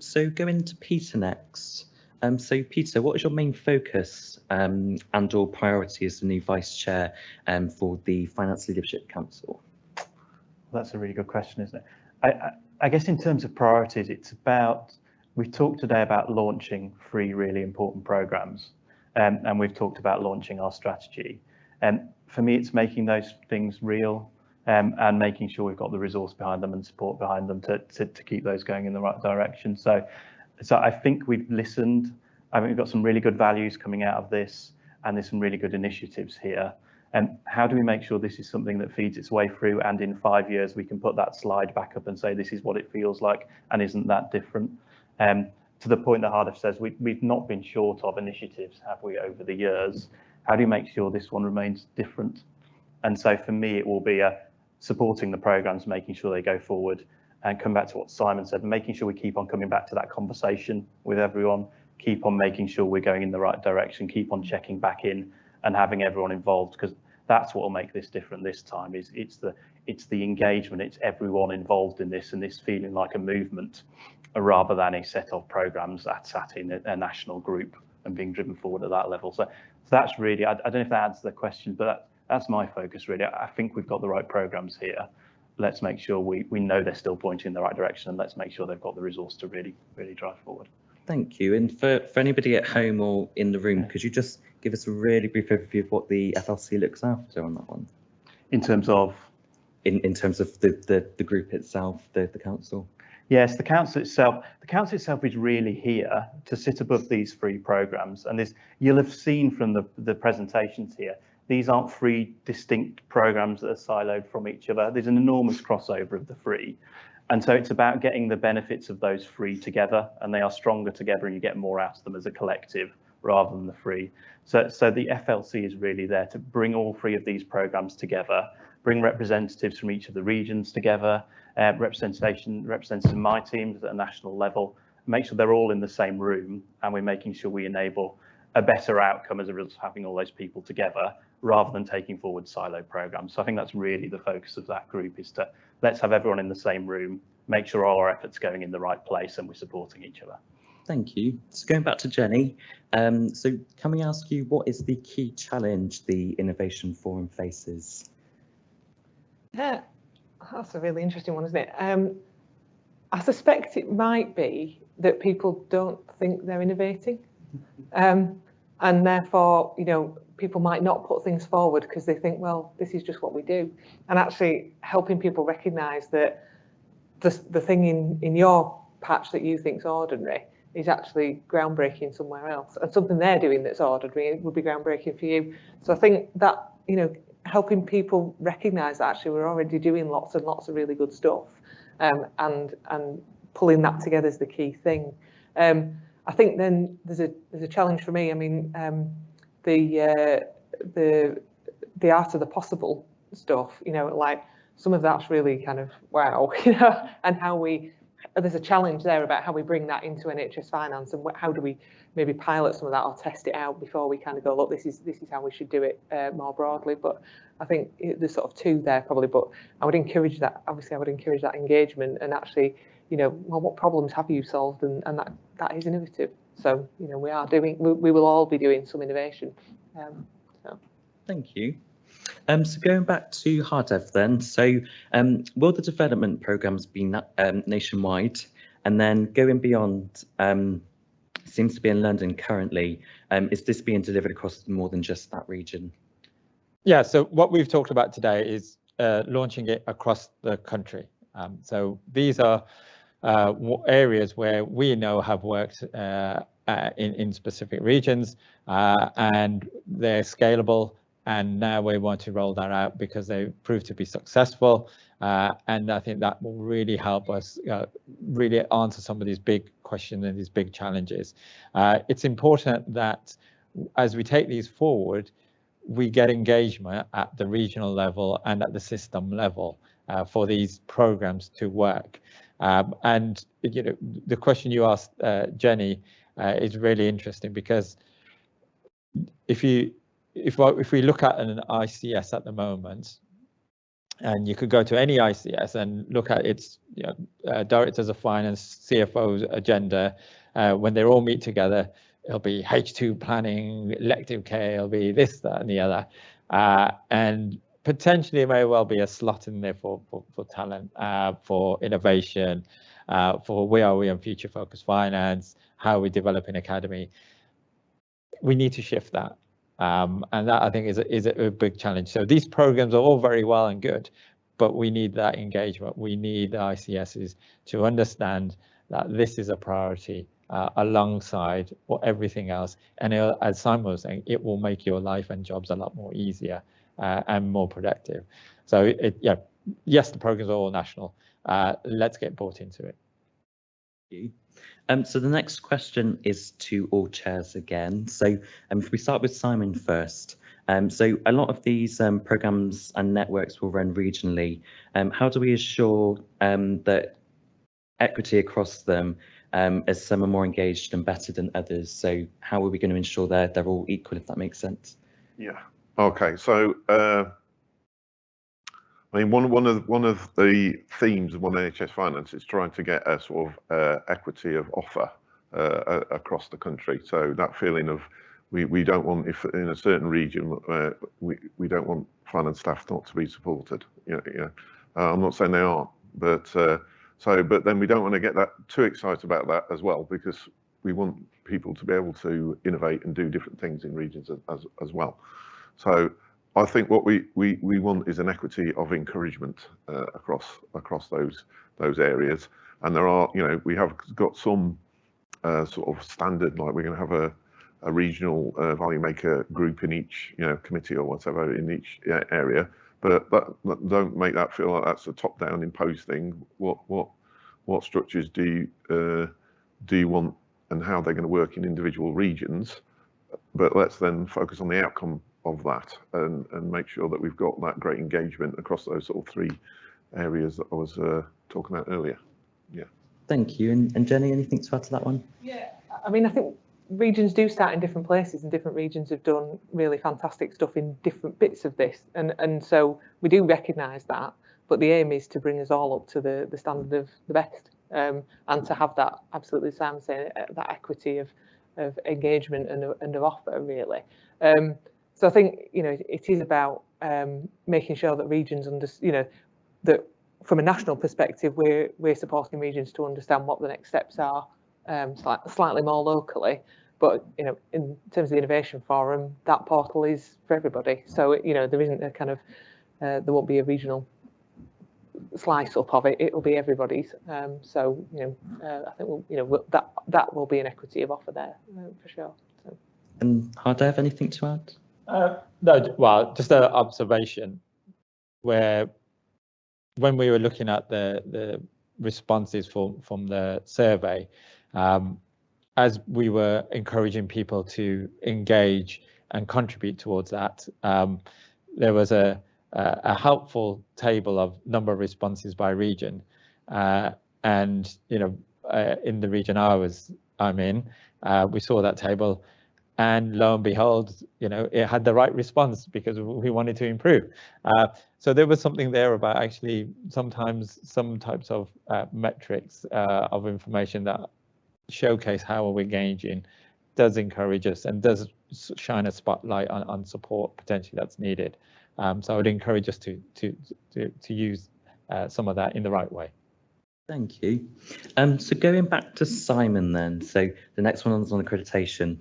So going to Peter next. So Peter, what is your main focus and or priority as the new vice chair for the Finance Leadership Council? Well, that's a really good question, isn't it? I guess in terms of priorities, it's about, we've talked today about launching 3 really important programs, and we've talked about launching our strategy. And for me, it's making those things real and making sure we've got the resource behind them and support behind them to keep those going in the right direction. So I think we've listened. I think we've got some really good values coming out of this, and there's some really good initiatives here. And how do we make sure this is something that feeds its way through, and in 5 years we can put that slide back up and say this is what it feels like, and isn't that different? To the point that Hardev says, we've not been short of initiatives, have we, over the years? How do you make sure this one remains different? And so for me, it will be supporting the programs, making sure they go forward, and come back to what Simon said, making sure we keep on coming back to that conversation with everyone, keep on making sure we're going in the right direction, keep on checking back in and having everyone involved, because that's what will make this different this time. It's the engagement, it's everyone involved in this, and this feeling like a movement rather than a set of programs that sat in a national group and being driven forward at that level. So that's really, I don't know if that answers the question, but that's my focus really. I think we've got the right programs here. Let's make sure we know they're still pointing in the right direction, and let's make sure they've got the resource to really drive forward. Thank you. And for anybody at home or in the room, could you just give us a really brief overview of what the FLC looks after on that one? In terms of? In terms of the group itself, the council? Yes, the council itself is really here to sit above these three programmes. And this, you'll have seen from the presentations here, these aren't three distinct programmes that are siloed from each other. There's an enormous crossover of the three. And so it's about getting the benefits of those three together, and they are stronger together and you get more out of them as a collective rather than the three. So the FLC is really there to bring all three of these programmes together, bring representatives from each of the regions together, representatives in my teams at a national level, make sure they're all in the same room, and we're making sure we enable a better outcome as a result of having all those people together rather than taking forward silo programs. So I think that's really the focus of that group, is to let's have everyone in the same room, make sure all our efforts going in the right place and we're supporting each other. Thank you. So going back to Jenny, so can we ask you, what is the key challenge the Innovation Forum faces? Yeah, that's a really interesting one, isn't it? I suspect it might be that people don't think they're innovating, and therefore, you know, people might not put things forward because they think, well, this is just what we do. And actually helping people recognise that the thing in your patch that you think's ordinary is actually groundbreaking somewhere else, and something they're doing that's ordinary would be groundbreaking for you. So I think that, you know, helping people recognise that actually we're already doing lots and lots of really good stuff, and pulling that together is the key thing. I think then there's a challenge for me. I mean, the art of the possible stuff, you know, like some of that's really kind of wow, you know, and how there's a challenge there about how we bring that into NHS Finance, and how do we maybe pilot some of that or test it out before we kind of go, look, this is how we should do it more broadly. But I think there's sort of two there probably, but I would encourage that. Obviously, I would encourage that engagement and actually, you know, well, what problems have you solved, and that is innovative. So, you know, we will all be doing some innovation. So. Thank you. So going back to Hardev then, so will the development programmes be nationwide, and then going beyond, seems to be in London currently, is this being delivered across more than just that region? Yeah, so what we've talked about today is launching it across the country. So these are areas where we know have worked in specific regions, and they're scalable. And now we want to roll that out because they proved to be successful. And I think that will really help us really answer some of these big questions and these big challenges. It's important that as we take these forward, we get engagement at the regional level and at the system level for these programs to work. And you know, the question you asked, Jenny, is really interesting, because if we look at an ICS at the moment, and you could go to any ICS and look at its directors of finance, CFO's agenda, when they all meet together, it'll be H2 planning, elective care, it'll be this, that, and the other, and potentially it may well be a slot in there for talent, for innovation, for where are we on future focused finance, how we develop an academy. We need to shift that. And that, I think, is a big challenge. So these programs are all very well and good, but we need that engagement. We need the ICSs to understand that this is a priority alongside everything else. And as Simon was saying, it will make your life and jobs a lot more easier and more productive. So yes, the programs are all national. Let's get bought into it. So the next question is to all chairs again. So if we start with Simon first. So a lot of these programs and networks will run regionally. How do we assure that equity across them, as some are more engaged and better than others? So how are we going to ensure they're all equal, if that makes sense? Yeah. Okay. So I mean, one of the themes of One NHS Finance is trying to get a sort of equity of offer across the country. So that feeling of we don't want, if in a certain region we don't want finance staff not to be supported. I'm not saying they aren't, but but then we don't want to get that too excited about that as well, because we want people to be able to innovate and do different things in regions as well. So I think what we want is an equity of encouragement across those areas, and there are, we have got some sort of standard, like we're going to have a regional value maker group in each committee or whatever in each area, but don't make that feel like that's a top-down imposed thing. What structures do you want, and how they're going to work in individual regions? But let's then focus on the outcome of that and make sure that we've got that great engagement across those sort of three areas that I was talking about earlier. Yeah. Thank you. And Jenny, anything to add to that one? Yeah, I mean, I think regions do start in different places, and different regions have done really fantastic stuff in different bits of this, and so we do recognise that, but the aim is to bring us all up to the standard of the best, and to have that, absolutely Sam saying, that equity of engagement and of offer, really. So I think it is about making sure that regions that from a national perspective we're supporting regions to understand what the next steps are, slightly more locally, but in terms of the innovation forum, that portal is for everybody. So there isn't a kind of there won't be a regional slice up of it. It will be everybody's. So I think that will be an equity of offer there for sure. So. And Hardev, anything to add? No, well, just an observation where when we were looking at the responses from the survey, as we were encouraging people to engage and contribute towards that, there was a helpful table of number of responses by region, and in the region I'm in, we saw that table. And lo and behold, it had the right response because we wanted to improve. So there was something there about actually sometimes some types of metrics of information that showcase how we're engaging does encourage us and does shine a spotlight on support potentially that's needed. So I would encourage us to use some of that in the right way. Thank you. So going back to Simon then. So the next one is on accreditation.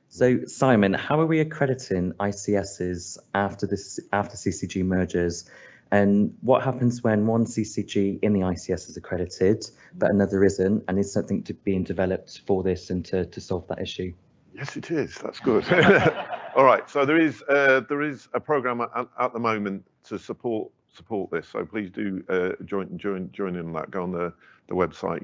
So Simon, how are we accrediting ICSs after CCG mergers, and what happens when one CCG in the ICS is accredited but another isn't, and is something being developed for this and to solve that issue? Yes, it is. That's good. All right. So there is a program at the moment to support this. So please do join in on that. Go on the website.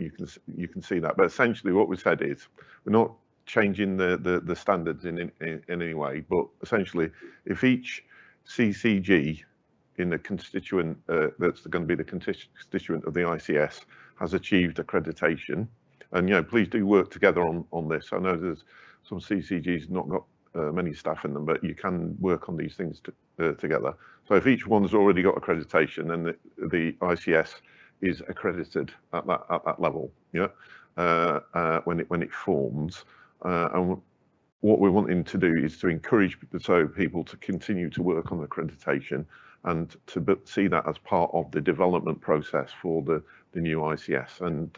You can see that. But essentially, what we said is we're not changing the standards in any way, but essentially, if each CCG in the constituent that's going to be the constituent of the ICS has achieved accreditation, and please do work together on this. I know there's some CCGs not got many staff in them, but you can work on these things together. So if each one's already got accreditation, then the ICS is accredited at that level, when it forms. And what we're wanting to do is to encourage people to continue to work on accreditation and to see that as part of the development process for the new ICS. And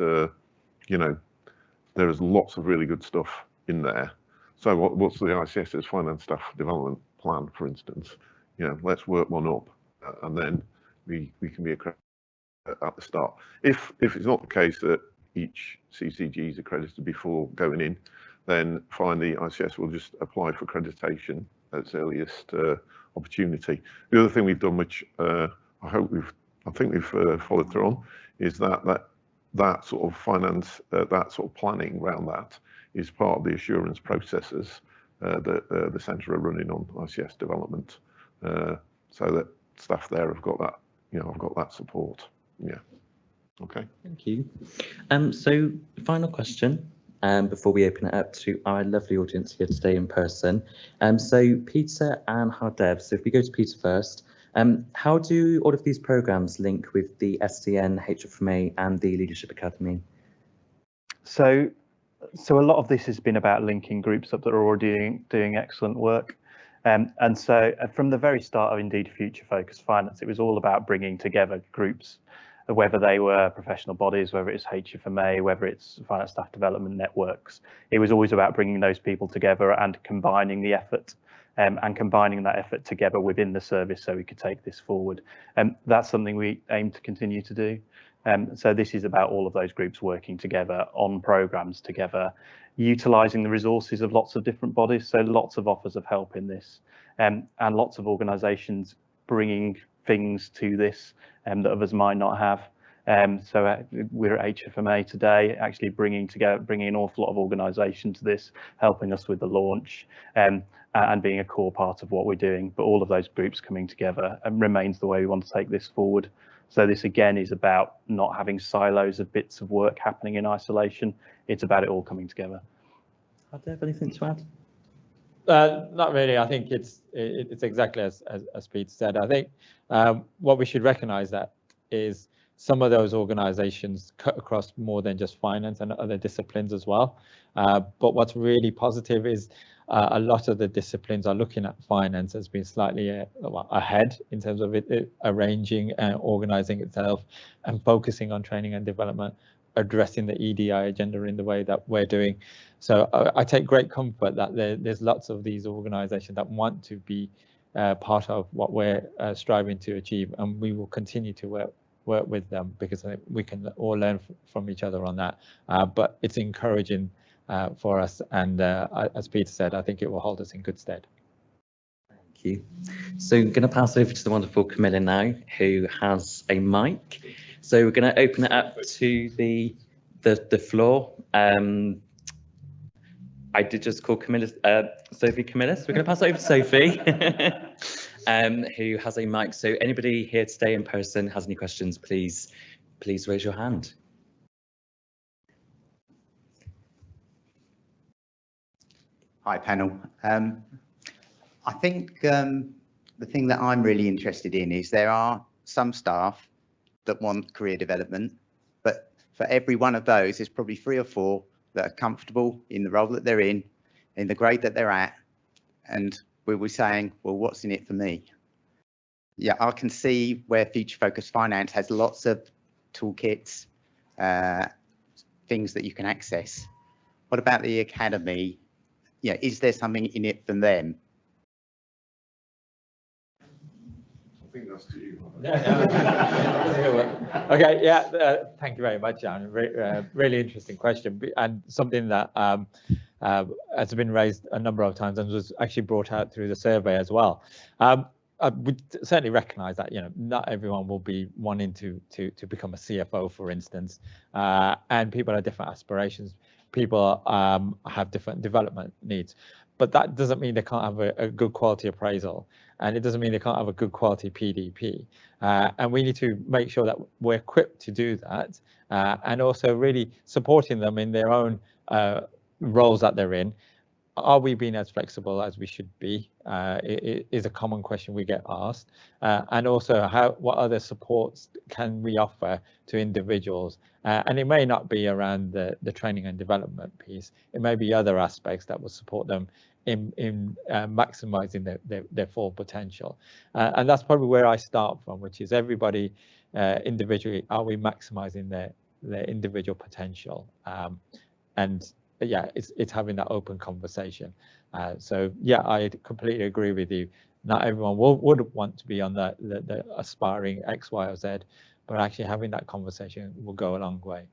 there is lots of really good stuff in there. So what's the ICS's finance staff development plan, for instance? Let's work one up, and then we can be accredited at the start. If it's not the case that each CCG is accredited before going in, then fine, the ICS will just apply for accreditation at its earliest opportunity. The other thing we've done, which I think we've followed through on, is that sort of finance, that sort of planning around that is part of the assurance processes that the centre are running on ICS development, so that staff there have got that, I've got that support. Yeah. Okay. Thank you. So final question before we open it up to our lovely audience here today in person. So Peter and Hardev. So if we go to Peter first, how do all of these programmes link with the SDN, HFMA and the Leadership Academy? So a lot of this has been about linking groups up that are already doing excellent work. And so from the very start of Indeed Future Focus Finance, it was all about bringing together groups, whether they were professional bodies, whether it's HFMA, whether it's finance staff development networks. It was always about bringing those people together and combining the effort, and combining that effort together within the service so we could take this forward. That's something we aim to continue to do. So this is about all of those groups working together on programmes together, utilising the resources of lots of different bodies, so lots of offers of help in this, and lots of organisations bringing things to this that others might not have. So we're at HFMA today, actually bringing an awful lot of organisation to this, helping us with the launch, and being a core part of what we're doing. But all of those groups coming together remains the way we want to take this forward. So this again is about not having silos of bits of work happening in isolation. It's about it all coming together. Hardev, anything to add? Not really. I think it's exactly as Pete said. I think what we should recognise that is some of those organisations cut across more than just finance and other disciplines as well. But what's really positive is a lot of the disciplines are looking at finance as being slightly ahead in terms of it arranging and organising itself and focusing on training and development, addressing the EDI agenda in the way that we're doing. So I take great comfort that there's lots of these organisations that want to be part of what we're striving to achieve, and we will continue to work with them because I think we can all learn from each other on that. But it's encouraging for us, and as Peter said, I think it will hold us in good stead. Thank you. So I'm going to pass over to the wonderful Camilla now, who has a mic. So we're going to open it up to the floor. I did just call Camilla, Sophie Camilla, so we're going to pass it over to Sophie, who has a mic. So anybody here today in person has any questions, please raise your hand. Hi, panel. I think the thing that I'm really interested in is there are some staff that want career development, but for every one of those, there's probably 3 or 4 that are comfortable in the role that they're in the grade that they're at, and we're saying, well, what's in it for me? Yeah, I can see where Future Focus Finance has lots of toolkits, things that you can access. What about the academy? Yeah, is there something in it for them? I think that's to you. Okay, yeah, thank you very much, Jan. Really interesting question, and something that has been raised a number of times and was actually brought out through the survey as well. I would certainly recognise that not everyone will be wanting to become a CFO, for instance, and people have different aspirations. People have different development needs, but that doesn't mean they can't have a good quality appraisal, and it doesn't mean they can't have a good quality PDP. And we need to make sure that we're equipped to do that, and also really supporting them in their own roles that they're in. Are we being as flexible as we should be? It is a common question we get asked. And also, what other supports can we offer to individuals? And it may not be around the training and development piece. It may be other aspects that will support them in maximising their full potential. And that's probably where I start from, which is everybody individually, are we maximising their individual potential? And yeah, it's having that open conversation. So yeah, I completely agree with you. Not everyone would want to be on the aspiring X, Y, or Z, but actually having that conversation will go a long way.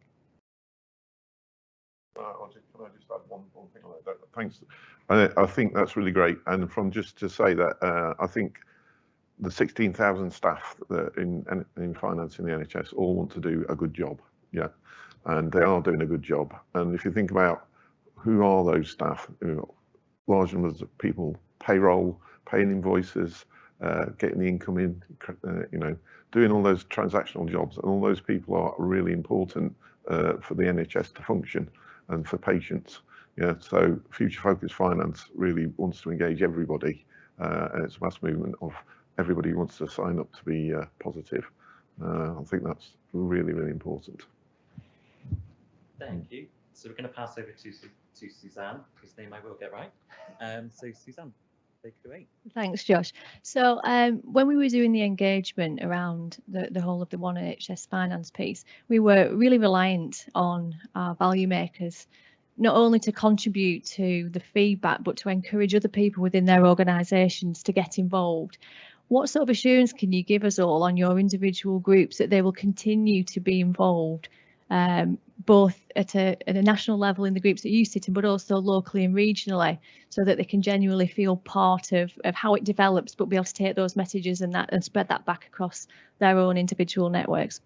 Can I just add one thing on that? Thanks. I think that's really great. And from just to say that, I think the 16,000 staff that in finance in the NHS all want to do a good job, yeah, and they are doing a good job. And if you think about who are those staff, large numbers of people, payroll, paying invoices, getting the income in, doing all those transactional jobs, and all those people are really important for the NHS to function and for patients. Yeah, so Future Focus Finance really wants to engage everybody, and it's a mass movement of everybody who wants to sign up to be positive. I think that's really, really important. Thank you. So we're going to pass over to Suzanne, whose name I will get right. So Suzanne, take it away. Thanks, Josh. So when we were doing the engagement around the whole of the One NHS Finance piece, we were really reliant on our value makers, not only to contribute to the feedback, but to encourage other people within their organisations to get involved. What sort of assurance can you give us all on your individual groups that they will continue to be involved, both at a national level in the groups that you sit in, but also locally and regionally, so that they can genuinely feel part of how it develops, but be able to take those messages and spread that back across their own individual networks?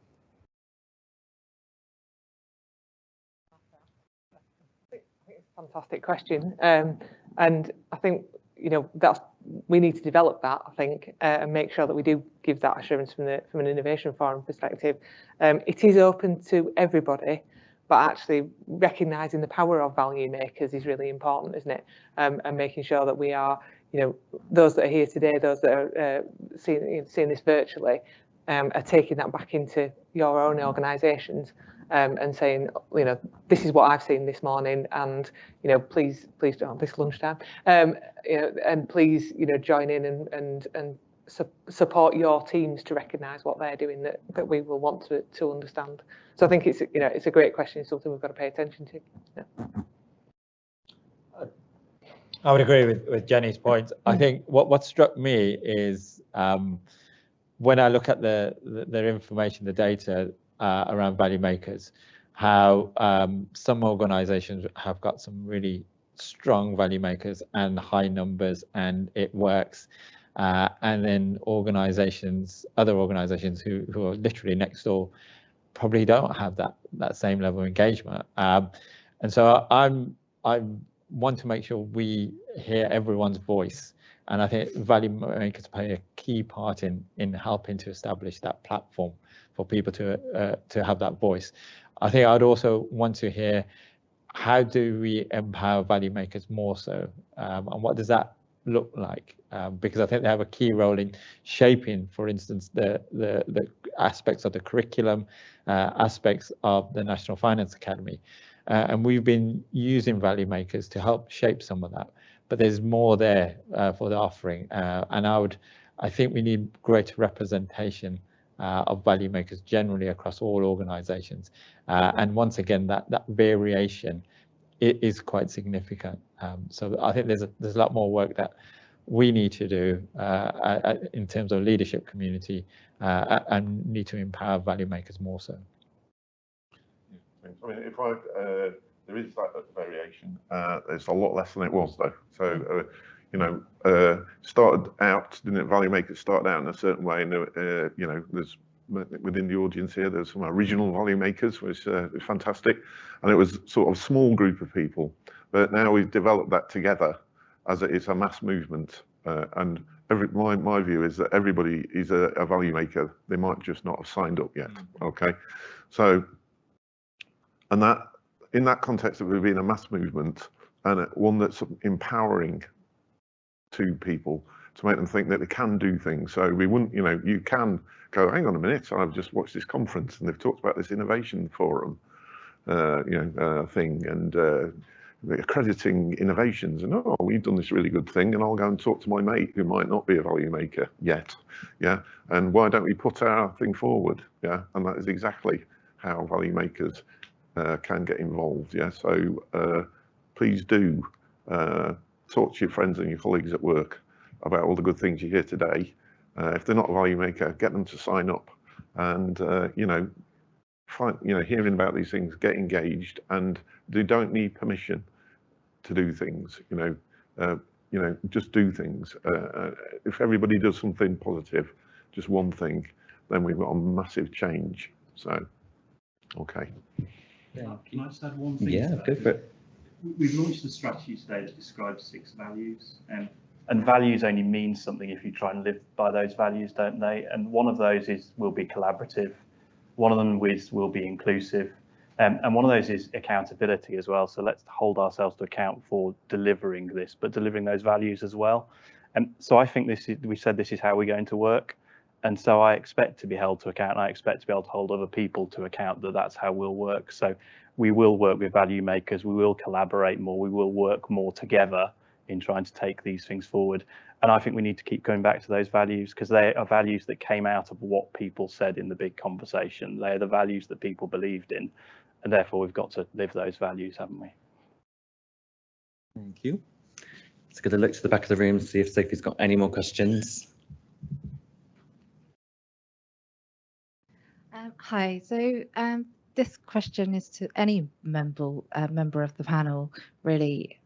Fantastic question, and I think we need to develop that, I think, and make sure that we do give that assurance from an innovation forum perspective. It is open to everybody, but actually recognising the power of value makers is really important, isn't it? And making sure that we are, those that are here today, those that are seeing this virtually, are taking that back into your own organisations. And saying, this is what I've seen this morning, and please don't this lunchtime, and please join in and support your teams to recognise what they're doing that we will want to understand. So I think it's a great question. It's something we've got to pay attention to. Yeah. I would agree with Jenny's point. I think what struck me is when I look at their information, the data around value makers, how some organisations have got some really strong value makers and high numbers, and it works, and then other organisations who are literally next door probably don't have that same level of engagement, and so I want to make sure we hear everyone's voice, and I think value makers play a key part in helping to establish that platform for people to have that voice. I think I'd also want to hear, how do we empower value makers more so, and what does that look like? Because I think they have a key role in shaping, for instance, the aspects of the curriculum, aspects of the National Finance Academy, and we've been using value makers to help shape some of that. But there's more there for the offering, and I think we need greater representation of value makers generally across all organisations, and once again that variation is quite significant. So I think there's a lot more work that we need to do in terms of leadership community, and need to empower value makers more so. I mean, there is that variation. It's a lot less than it was though. So started out, didn't it? Value makers started out in a certain way, and there's within the audience here, there's some original value makers, which is fantastic, and it was sort of a small group of people. But now we've developed that together as it's a mass movement, and my view is that everybody is a value maker. They might just not have signed up yet. Okay, so and that in that context of it being a mass movement, and one that's empowering to people to make them think that they can do things. So we wouldn't, you can go, hang on a minute, I've just watched this conference and they've talked about this innovation forum thing, and accrediting innovations, and oh, we've done this really good thing, and I'll go and talk to my mate who might not be a value maker yet, yeah, and why don't we put our thing forward, yeah, and that is exactly how value makers can get involved, yeah. So please do talk to your friends and your colleagues at work about all the good things you hear today. If they're not a value maker, get them to sign up, and hearing about these things, get engaged, and they don't need permission to do things. you know, just do things. If everybody does something positive, just one thing, then we've got a massive change. So, okay. Can I just add one thing? Yeah, go for it. We've launched a strategy today that describes 6 values, and values only mean something if you try and live by those values, don't they? And one of those will be collaborative, one of them will be inclusive, and one of those is accountability as well. So let's hold ourselves to account for delivering this, but delivering those values as well. And so I think we said this is how we're going to work. And so I expect to be held to account, and I expect to be able to hold other people to account that that's how we'll work. So we will work with value makers, we will collaborate more, we will work more together in trying to take these things forward. And I think we need to keep going back to those values, because they are values that came out of what people said in the big conversation. They are the values that people believed in, and therefore we've got to live those values, haven't we? Thank you. Let's get a look to the back of the room, see if Sophie's got any more questions. Hi, so this question is to any member of the panel, really.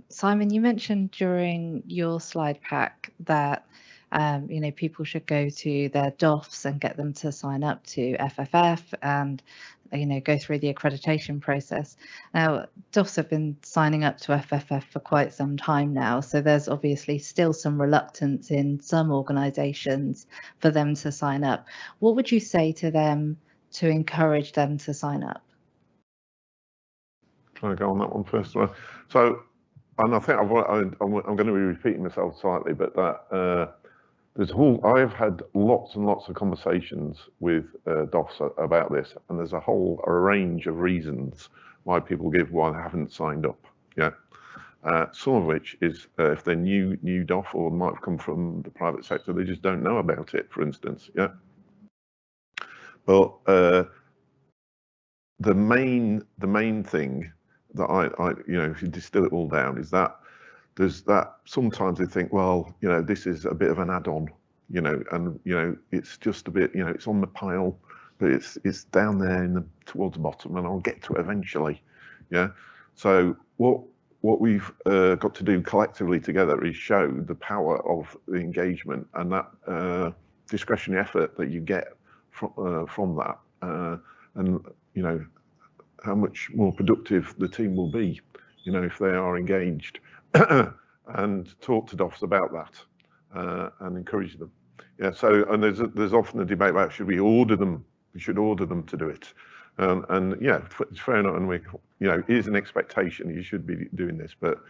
Simon, you mentioned during your slide pack that you know, people should go to their DOFs and get them to sign up to FFF and, you know, go through the accreditation process. Now, DOFs have been signing up to FFF for quite some time now, so there's obviously still some reluctance in some organisations for them to sign up. What would you say to them to encourage them to sign up? Trying to go on that one first. So, and I think I'm going to be repeating myself slightly, but that I've had lots and lots of conversations with DOFs about this, and there's a whole range of reasons why people give why they haven't signed up. Yeah, some of which is if they're new DOF or might have come from the private sector, they just don't know about it, for instance. Yeah, but the main thing that I you know, if you distill it all down, is that there's that sometimes they think, well, you know, this is a bit of an add-on, you know, and you know, it's just a bit, you know, it's on the pile, but it's down there towards the bottom, and I'll get to it eventually. Yeah. So what we've got to do collectively together is show the power of the engagement and that discretionary effort that you get from that, and you know, how much more productive the team will be, you know, if they are engaged. And talk to DOFs about that and encourage them. Yeah. So, and there's often a debate about should we order them? We should order them to do it. And yeah, it's fair enough. And you know, it is an expectation. You should be doing this, but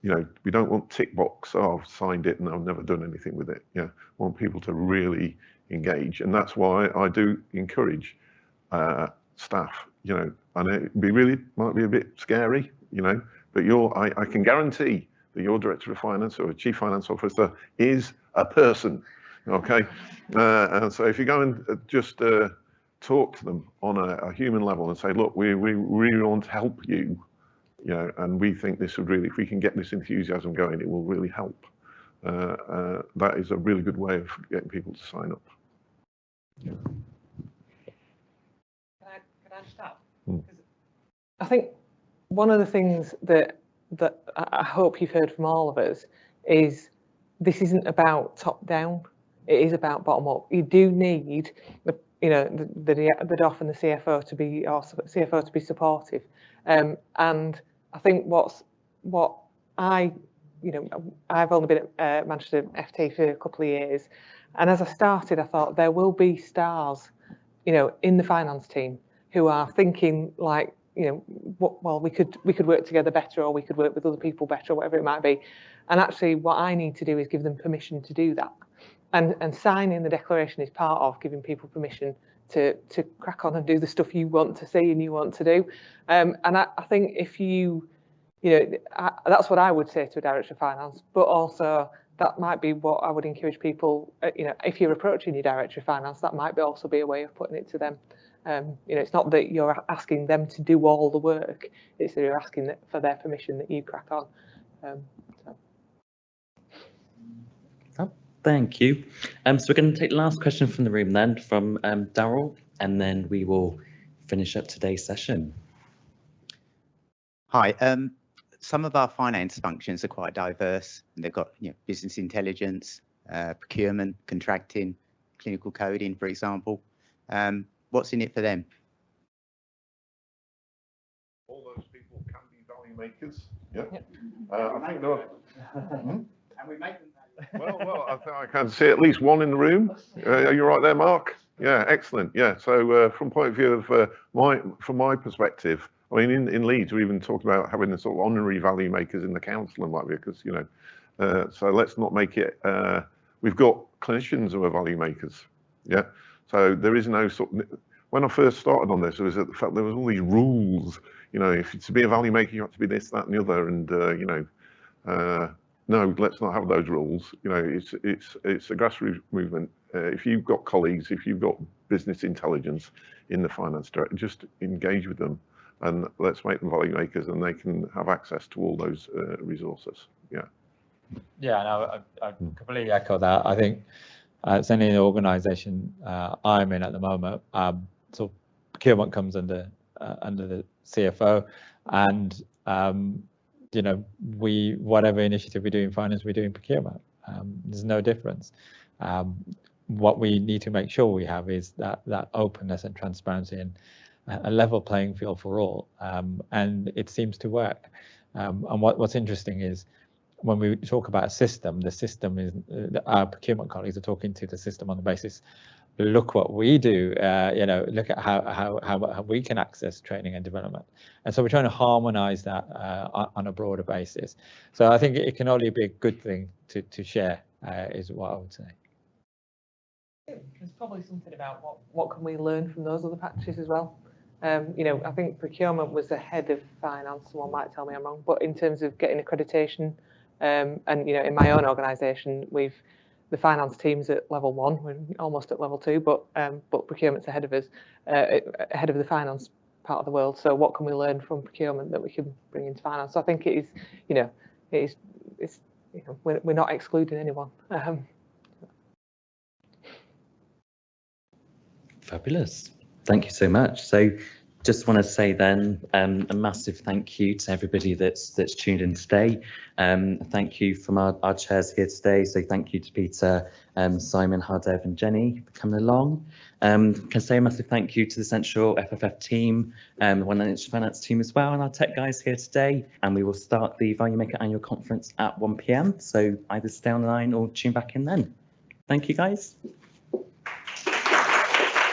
you know, we don't want tick box. Oh, I've signed it and I've never done anything with it. Yeah. We want people to really engage, and that's why I do encourage staff. You know, and it might be a bit scary. You know. But I can guarantee that your director of finance or chief finance officer is a person, okay? And so if you go and just talk to them on a human level and say, look, we really want to help you, you know, and we think this would really, if we can get this enthusiasm going, it will really help. That is a really good way of getting people to sign up. Yeah. Can I just add? I think one of the things that I hope you've heard from all of us is this isn't about top down. It is about bottom up. You do need the DOF and the CFO to be supportive. And I think I've only been at Manchester FT for a couple of years, and as I started, I thought there will be stars, you know, in the finance team who are thinking like, you know, well, we could work together better, or we could work with other people better, or whatever it might be. And actually, what I need to do is give them permission to do that. And signing the declaration is part of giving people permission to crack on and do the stuff you want to see and you want to do. And I think if you know, that's what I would say to a director of finance, but also that might be what I would encourage people, you know, if you're approaching your director of finance, that might also be a way of putting it to them. You know, it's not that you're asking them to do all the work, it's that you're asking for their permission that you crack on. Oh, thank you. So we're going to take the last question from the room then, from Darryl, and then we will finish up today's session. Hi. some of our finance functions are quite diverse, and they've got, you know, business intelligence, procurement, contracting, clinical coding, for example. What's in it for them? All those people can be value makers. Yeah. I think there are. And we make them value. Well, I think I can see at least one in the room. Are you right there, Mark? Yeah, excellent. Yeah. So from point of view of from my perspective, I mean, in Leeds, we even talked about having the sort of honorary value makers in the council and what have you, because, you know, so let's not make it. We've got clinicians who are value makers. Yeah. So there is no sort of, when I first started on this, it was the fact there was all these rules. You know, if to be a value maker, you have to be this, that, and the other. And you know, no, let's not have those rules. You know, it's a grassroots movement. If you've got colleagues, if you've got business intelligence in the finance director, just engage with them, and let's make them value makers, and they can have access to all those resources. Yeah. Yeah, no, I completely echo that. I think certainly in the organisation I'm in at the moment, so procurement comes under the CFO, and you know, whatever initiative we do in finance, we do in procurement. There's no difference. What we need to make sure we have is that openness and transparency and a level playing field for all, and it seems to work. And what's interesting is, when we talk about a system, the system is, our procurement colleagues are talking to the system on the basis, look what we do, you know, look at how we can access training and development. And so we're trying to harmonise that on a broader basis. So I think it can only be a good thing to share, is what I would say. There's probably something about what can we learn from those other practices as well. You know, I think procurement was ahead of finance. Someone might tell me I'm wrong, but in terms of getting accreditation, and you know, in my own organisation, the finance team's at level 1, we're almost at level 2, but procurement's ahead of us, ahead of the finance part of the world. So what can we learn from procurement that we can bring into finance? So I think it is, you know, it's you know, we're not excluding anyone. Fabulous. Thank you so much. So just want to say then a massive thank you to everybody that's tuned in today. Thank you from our chairs here today. So thank you to Peter, Simon, Hardev and Jenny for coming along. Can say a massive thank you to the Central FFF team, the One NHS Finance team as well, and our tech guys here today. And we will start the Value Maker Annual Conference at 1 PM. So either stay online or tune back in then. Thank you guys.